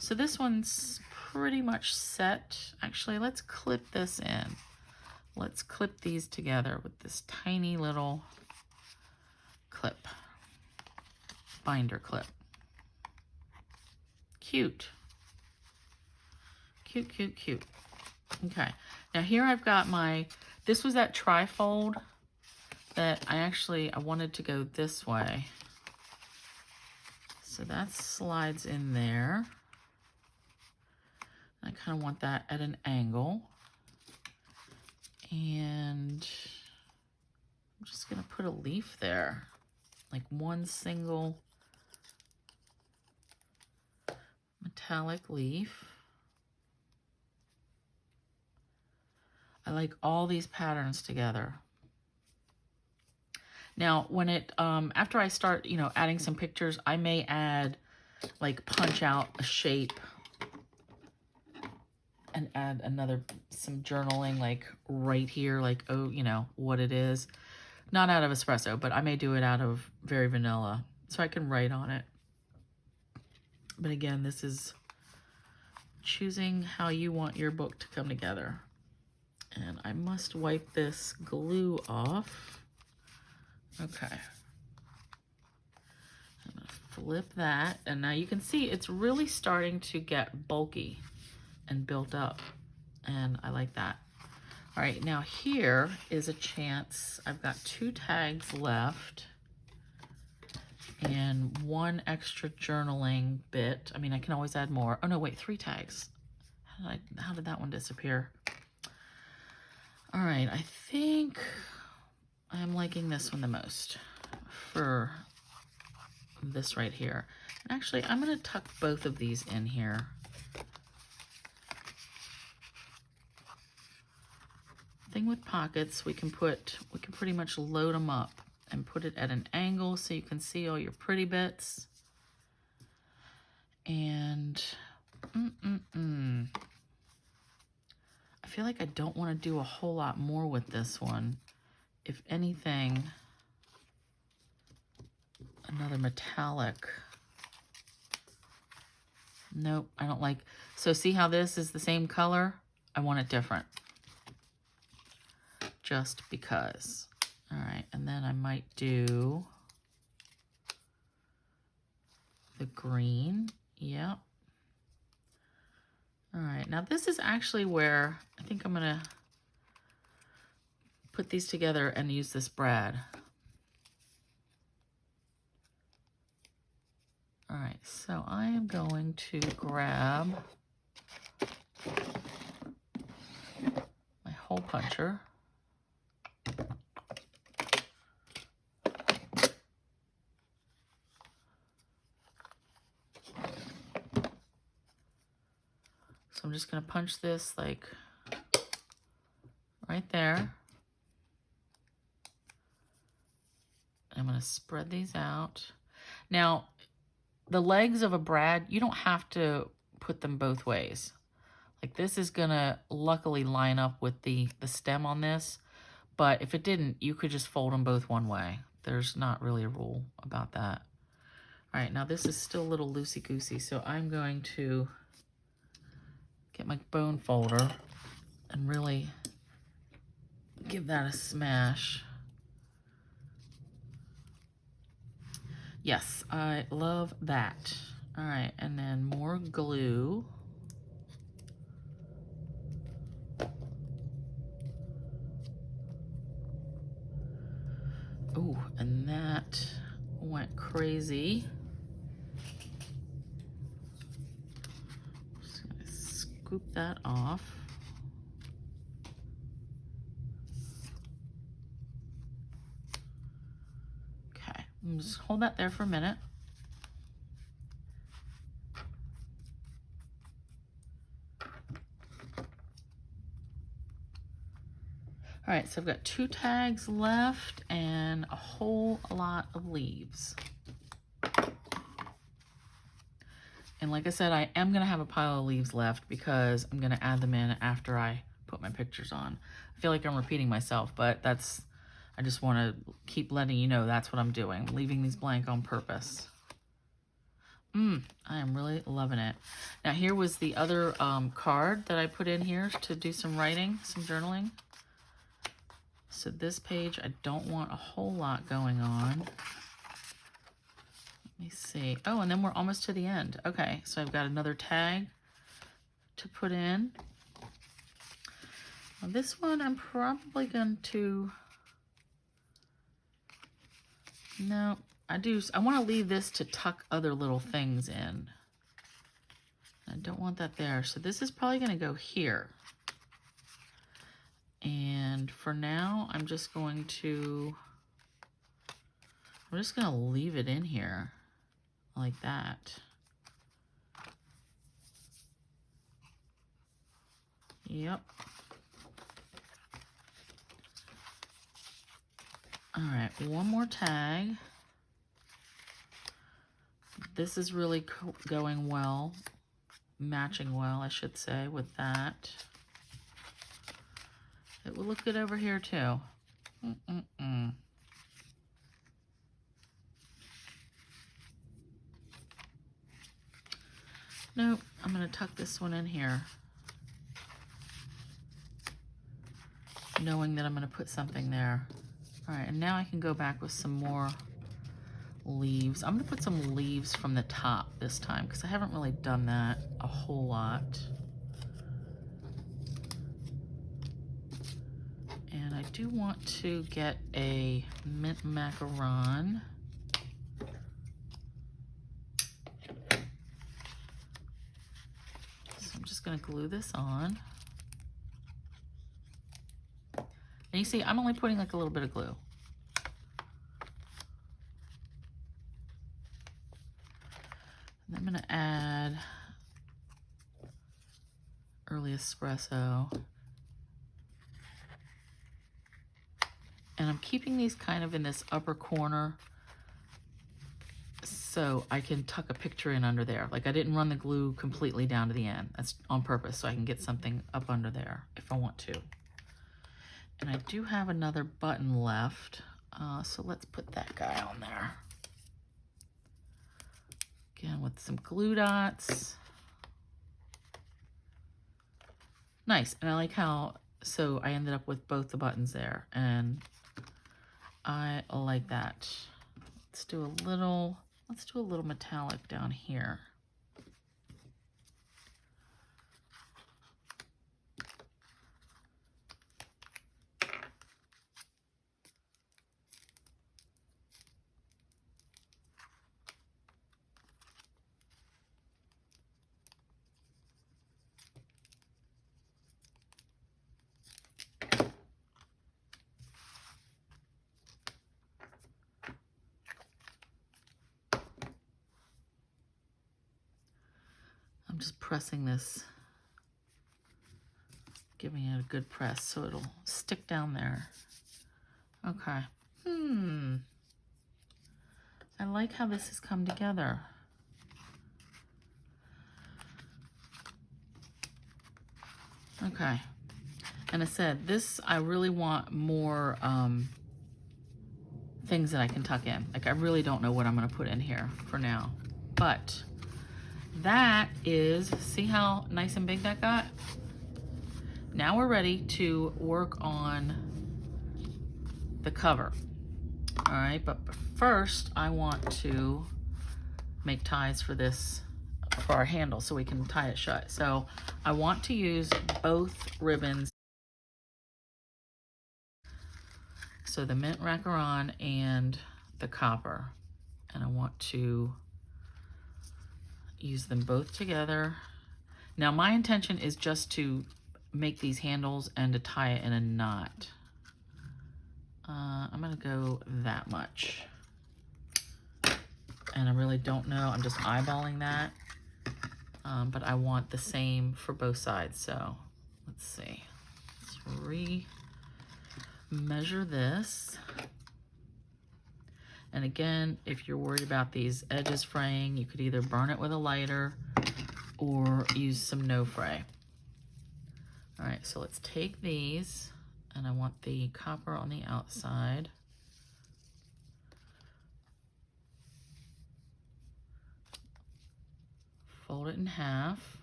So this one's pretty much set. Actually, let's clip this in. Let's clip these together with this tiny little clip, binder clip. Cute. Cute, cute, cute. Okay, now here I've got this was that trifold that I wanted to go this way. So that slides in there. I kind of want that at an angle. And I'm just gonna put a leaf there, like one single metallic leaf. I like all these patterns together. Now, when after I start, adding some pictures, I may add, like, punch out a shape and add some journaling, like, right here, like, oh, what it is. Not out of espresso, but I may do it out of very vanilla, so I can write on it. But again, this is choosing how you want your book to come together. And I must wipe this glue off. Okay. I'm going to flip that, and now you can see it's really starting to get bulky and built up, and I like that. All right, now here is a chance. I've got 2 tags left and 1 extra journaling bit. I mean, I can always add more. Oh no, wait, 3 tags. How did that one disappear? All right, I think I'm liking this one the most for this right here. And actually, I'm gonna tuck both of these in here. Thing with pockets, we can pretty much load them up and put it at an angle so you can see all your pretty bits. And I feel like I don't want to do a whole lot more with this one. If anything, another metallic. Nope, I don't like. So see how this is the same color? I want it different. Just because. All right, and then I might do the green. Yep. All right, now this is actually where I think I'm gonna put these together and use this brad. All right, so I am going to grab my hole puncher. So I'm just going to punch this like right there. I'm going to spread these out. Now, the legs of a brad, you don't have to put them both ways. Like this is going to luckily line up with the stem on this. But if it didn't, you could just fold them both one way. There's not really a rule about that. All right, now this is still a little loosey-goosey, so I'm going to get my bone folder and really give that a smash. Yes, I love that. All right, and then more glue. Oh, and that went crazy. Just gonna scoop that off. Okay, just hold that there for a minute. All right, so I've got 2 tags left and a whole lot of leaves. And like I said, I am gonna have a pile of leaves left because I'm gonna add them in after I put my pictures on. I feel like I'm repeating myself, but I just wanna keep letting you know that's what I'm doing. I'm leaving these blank on purpose. I am really loving it. Now here was the other card that I put in here to do some writing, some journaling. So this page, I don't want a whole lot going on. Let me see. Oh, and then we're almost to the end. Okay, so I've got another tag to put in. Now this one I'm probably going to... No, I want to leave this to tuck other little things in. I don't want that there. So this is probably going to go here. And for now, I'm just going to leave it in here like that. Yep. All right, one more tag. This is really going well, matching well, I should say, with that. It will look good over here too. Nope, I'm gonna tuck this one in here, knowing that I'm gonna put something there. All right, and now I can go back with some more leaves. I'm gonna put some leaves from the top this time because I haven't really done that a whole lot. And I do want to get a mint macaron. So I'm just gonna glue this on. And you see, I'm only putting like a little bit of glue. And I'm gonna add early espresso. And I'm keeping these kind of in this upper corner so I can tuck a picture in under there. Like I didn't run the glue completely down to the end. That's on purpose so I can get something up under there if I want to. And I do have another button left, so let's put that guy on there. Again with some glue dots. Nice, and I like how, so I ended up with both the buttons there, and I like that. Let's do a little metallic down here. I'm just pressing this, giving it a good press so it'll stick down there. Okay. I like how this has come together. Okay. And I said, this, I really want more things that I can tuck in. Like I really don't know what I'm gonna put in here for now. But that is, see how nice and big that got? Now we're ready to work on the cover. All right, but first I want to make ties for this, for our handle so we can tie it shut. So I want to use both ribbons. So the mint macaron and the copper. And I want to use them both together. Now my intention is just to make these handles and to tie it in a knot. I'm gonna go that much. And I really don't know, I'm just eyeballing that. But I want the same for both sides. So let's see, let's measure this. And again, if you're worried about these edges fraying, you could either burn it with a lighter or use some no fray. All right, so let's take these, and I want the copper on the outside. Fold it in half.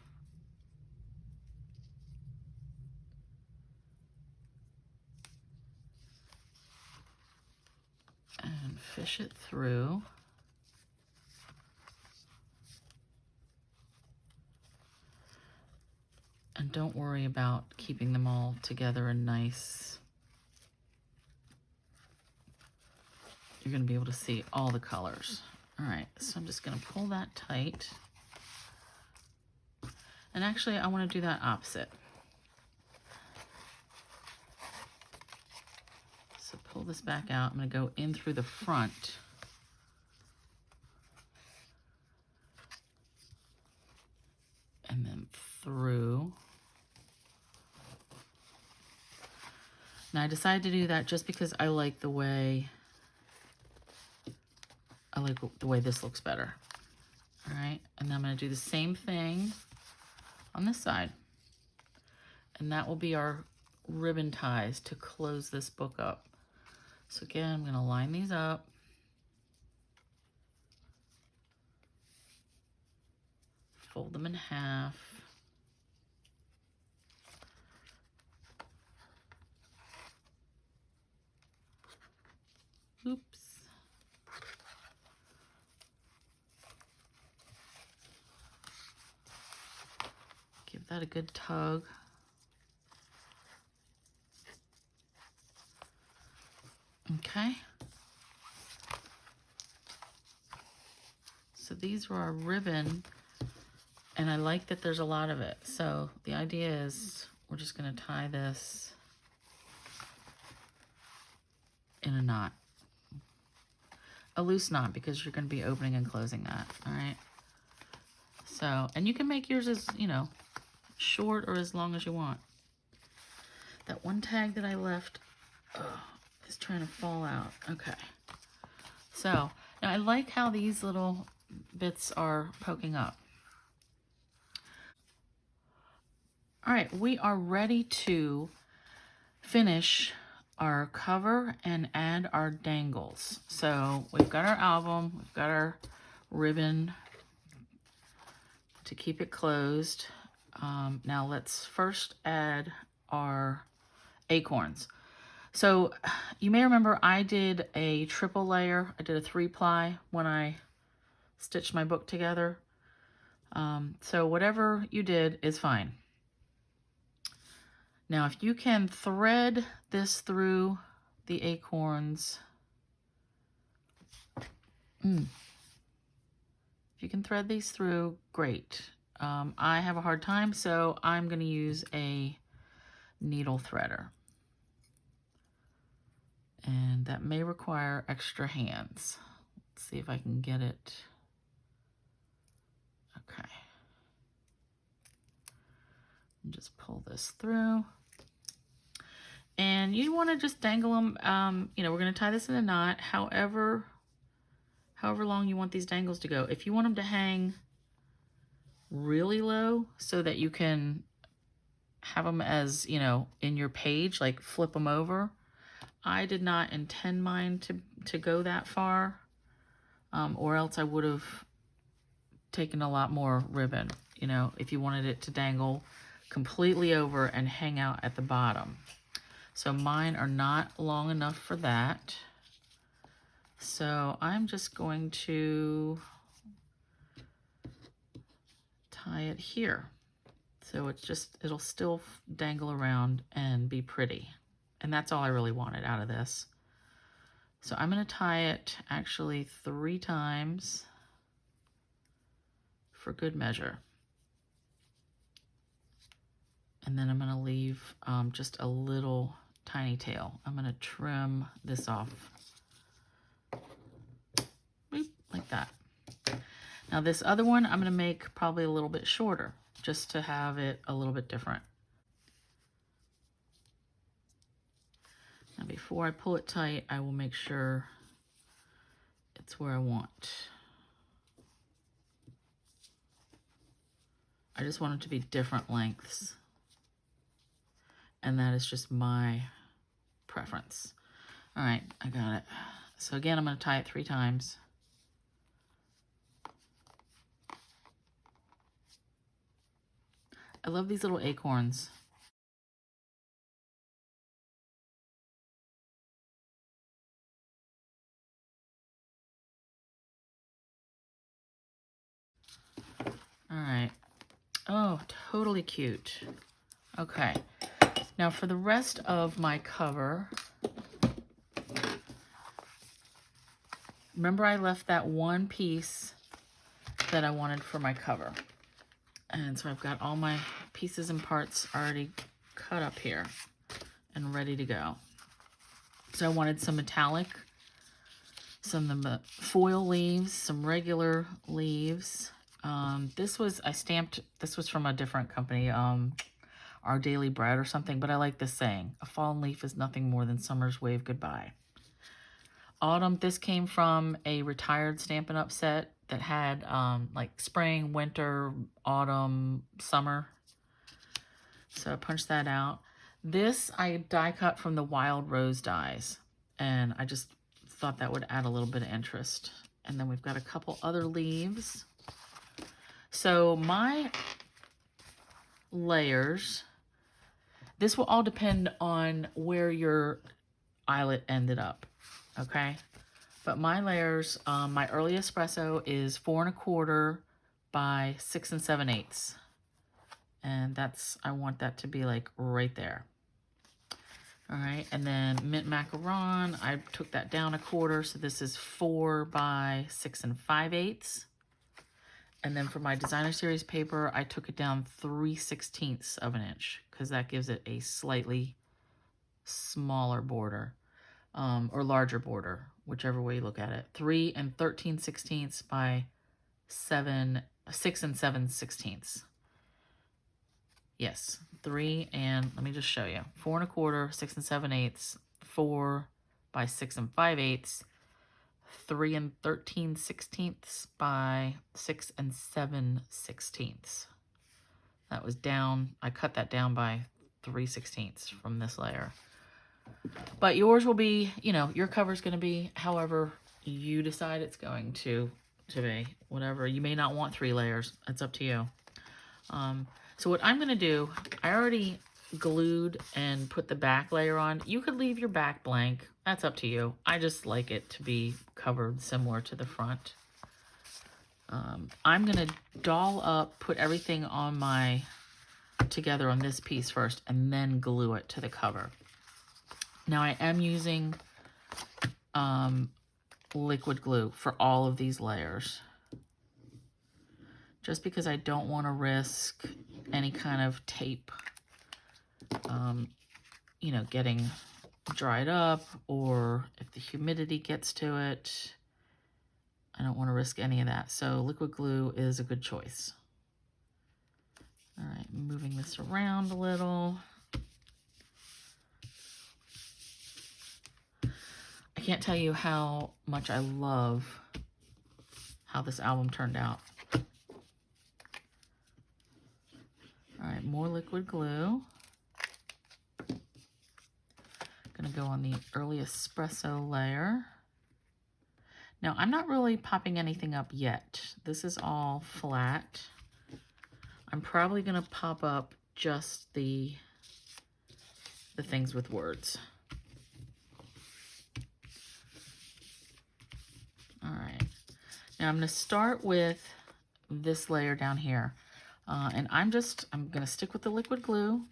And fish it through. And don't worry about keeping them all together and nice. You're gonna be able to see all the colors. All right, so I'm just gonna pull that tight. And actually, I wanna do that opposite. So pull this back out. I'm gonna go in through the front. And then through. Now I decided to do that just because I like the way this looks better. All right, and then I'm gonna do the same thing on this side. And that will be our ribbon ties to close this book up. So again, I'm gonna line these up. Fold them in half. Oops. that a good tug. Okay. So these were our ribbon, and I like that there's a lot of it. So the idea is we're just going to tie this in a knot. A loose knot, because you're going to be opening and closing that, all right? So, and you can make yours as, you know, short or as long as you want. That one tag that I left is trying to fall out. Okay. So, now I like how these little bits are poking up. All right, we are ready to finish our cover and add our dangles. So we've got our album, we've got our ribbon to keep it closed. Now let's first add our acorns. So you may remember I did a triple layer. I did a 3-ply when I stitched my book together. So whatever you did is fine. Now, if you can thread this through the acorns, if you can thread these through, great. I have a hard time, so I'm going to use a needle threader. And that may require extra hands. Let's see if I can get it. Okay. And just pull this through. And you want to just dangle them. You know, we're going to tie this in a knot, however long you want these dangles to go. If you want them to hang really low so that you can have them as, you know, in your page, like flip them over. I did not intend mine to go that far, or else I would have taken a lot more ribbon, you know, if you wanted it to dangle completely over and hang out at the bottom. So mine are not long enough for that. So I'm just going to tie it here. So it's just, it'll still dangle around and be pretty. And that's all I really wanted out of this. So I'm going to tie it actually 3 times for good measure. And then I'm going to leave just a little tiny tail. I'm going to trim this off. Boop, like that. Now this other one I'm going to make probably a little bit shorter, just to have it a little bit different. Now before I pull it tight, I will make sure it's where I want. I just want it to be different lengths. And that is just my preference. All right, I got it. So again, I'm going to tie it 3 times. I love these little acorns. All right. Oh, totally cute. Okay. Now for the rest of my cover, remember I left that one piece that I wanted for my cover. And so I've got all my pieces and parts already cut up here and ready to go. So I wanted some metallic, some foil leaves, some regular leaves. This was from a different company, Our Daily Bread or something, but I like this saying, a fallen leaf is nothing more than summer's wave goodbye. Autumn, this came from a retired Stampin' Up set that had like spring, winter, autumn, summer. So I punched that out. This I die cut from the Wild Rose dies, and I just thought that would add a little bit of interest. And then we've got a couple other leaves. So my layers, this will all depend on where your eyelet ended up, okay? But my layers, my early espresso is 4 1/4 by 6 7/8. And I want that to be like right there. All right, and then mint macaron, I took that down a quarter, so this is 4 by 6 5/8. And then for my designer series paper, I took it down 3/16 of an inch because that gives it a slightly smaller border, or larger border, whichever way you look at it. 3 13/16 by 6 7/16. Yes, 3 and let me just show you. 4 1/4, 6 7/8, 4 by 6 5/8, 3 13/16 by 6 7/16. That was down. I cut that down by 3/16 from this layer. But yours will be, you know, your cover's going to be however you decide it's going to be. Whatever. You may not want 3 layers. It's up to you. So what I'm going to do, I already glued and put the back layer on. You could leave your back blank. That's up to you. I just like it to be covered similar to the front. I'm going to doll up, put everything on together on this piece first, and then glue it to the cover. Now I am using liquid glue for all of these layers, just because I don't want to risk any kind of tape, you know, getting dried up, or if the humidity gets to it, I don't want to risk any of that. So liquid glue is a good choice. All right, moving this around a little. I can't tell you how much I love how this album turned out. All right, more liquid glue. Gonna go on the early espresso layer. Now, I'm not really popping anything up yet. This is all flat. I'm probably gonna pop up just the things with words. All right, now I'm gonna start with this layer down here. And I'm gonna stick with the liquid glue,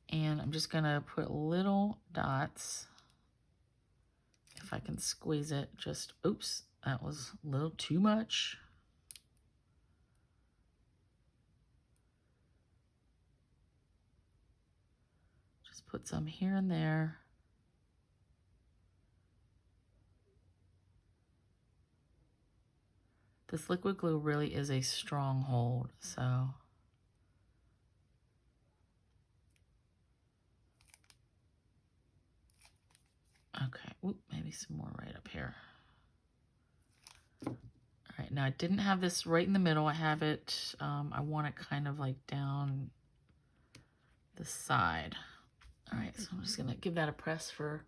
and I'm just gonna put little dots. If I can squeeze it, just, oops, that was a little too much. Just put some here and there. This liquid glue really is a strong hold, so. Okay, oop, maybe some more right up here. All right, now I didn't have this right in the middle. I have it, I want it kind of like down the side. All right, so I'm just gonna give that a press for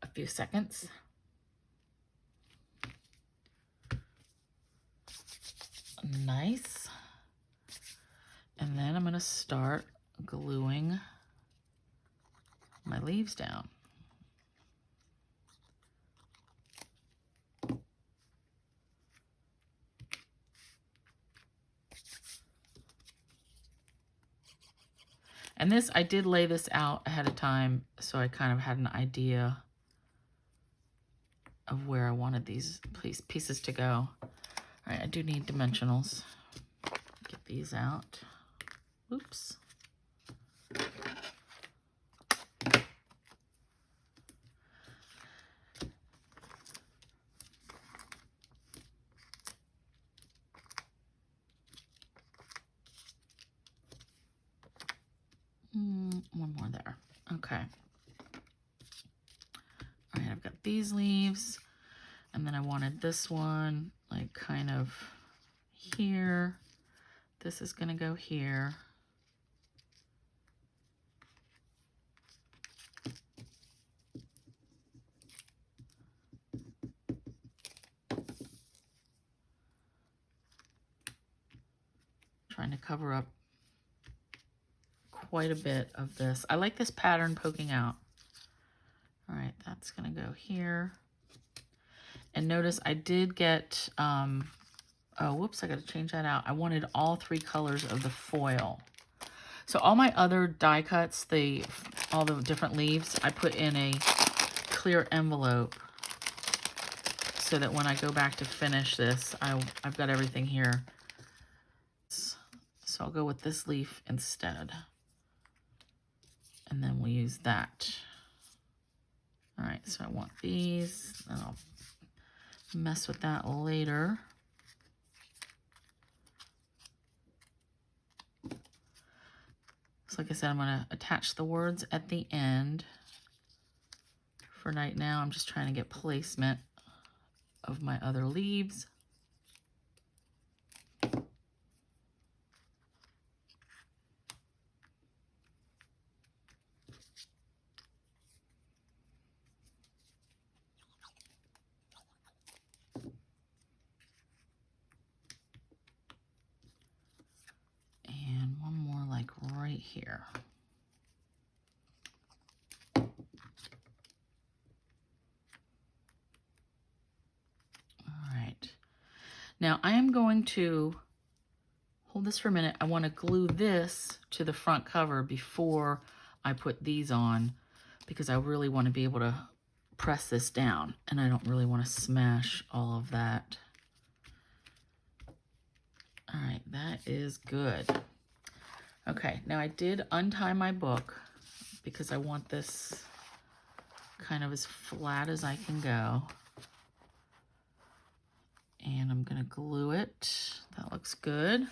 a few seconds. Nice. And then I'm gonna start gluing my leaves down. And this, I did lay this out ahead of time, so I kind of had an idea of where I wanted these pieces to go. All right, I do need dimensionals. Get these out. Oops. One more there. Okay. All right, I've got these leaves, and then I wanted this one like kind of here. This is gonna go here. Trying to cover up quite a bit of this. I like this pattern poking out. All right, that's gonna go here. And notice I did get a Oh, whoops, I got to change that out. I wanted all 3 colors of the foil. So all my other die cuts, all the different leaves, I put in a clear envelope so that when I go back to finish this, I've got everything here. So I'll go with this leaf instead. And then we'll use that. All right, so I want these. And I'll mess with that later. So like I said, I'm going to attach the words at the end. For right now, I'm just trying to get placement of my other leaves. And one more like right here. Now I am going to hold this for a minute. I want to glue this to the front cover before I put these on because I really want to be able to press this down and I don't really want to smash all of that. All right, that is good. Okay, now I did untie my book because I want this kind of as flat as I can go. And I'm gonna glue it. That looks good.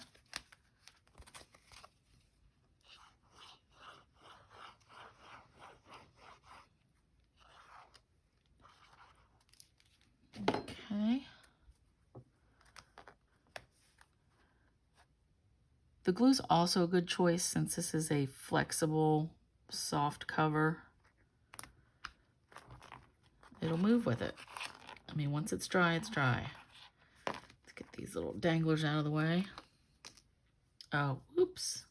Okay. The glue's also a good choice since this is a flexible, soft cover. It'll move with it. I mean, once it's dry, it's dry. Let's get these little danglers out of the way. Oh, oops.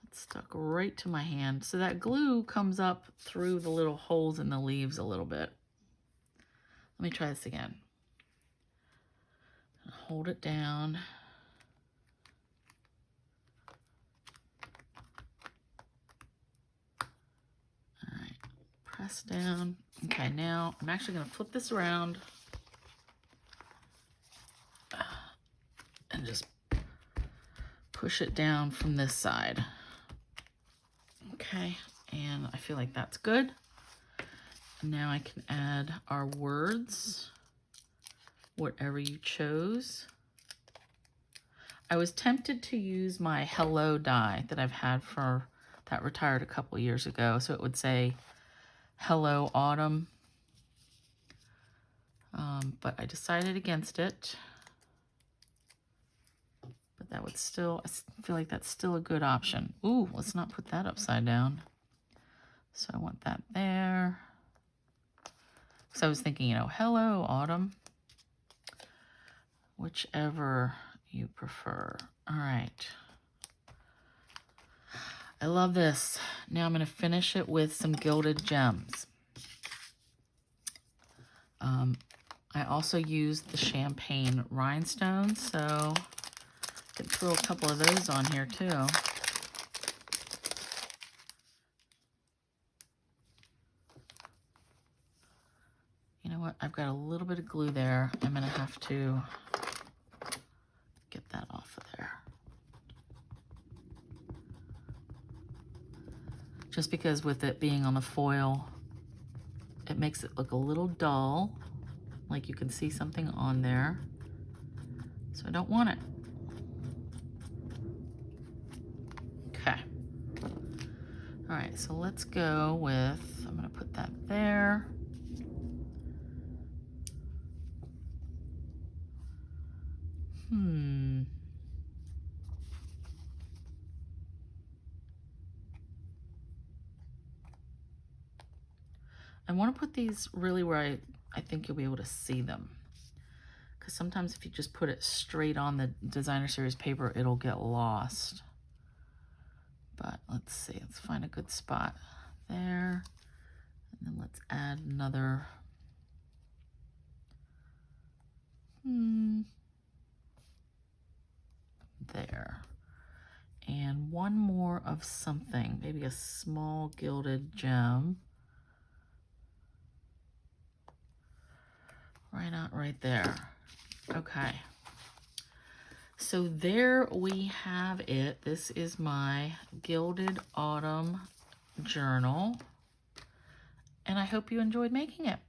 It stuck right to my hand. So that glue comes up through the little holes in the leaves a little bit. Let me try this again. Hold it down. All right, press down. Okay, now I'm actually going to flip this around and just push it down from this side. Okay, and I feel like that's good. And now I can add our words, whatever you chose. I was tempted to use my Hello die that I've had that retired a couple years ago. So it would say, Hello Autumn. But I decided against it. But that would still, I feel like that's still a good option. Ooh, let's not put that upside down. So I want that there. So I was thinking, Hello Autumn. Whichever you prefer. All right. I love this. Now I'm going to finish it with some gilded gems. I also used the champagne rhinestones, so I can throw a couple of those on here too. You know what? I've got a little bit of glue there. I'm going to have to get that off of there. Just because with it being on the foil, it makes it look a little dull, like you can see something on there. So I don't want it. Okay. All right, so let's go with, I'm gonna put that there. I want to put these really where I think you'll be able to see them. Because sometimes if you just put it straight on the designer series paper, it'll get lost. But let's see, let's find a good spot there. And then let's add another. one more of something, maybe a small gilded gem. Right out right there. Okay. So there we have it. This is my Gilded Autumn journal, and I hope you enjoyed making it.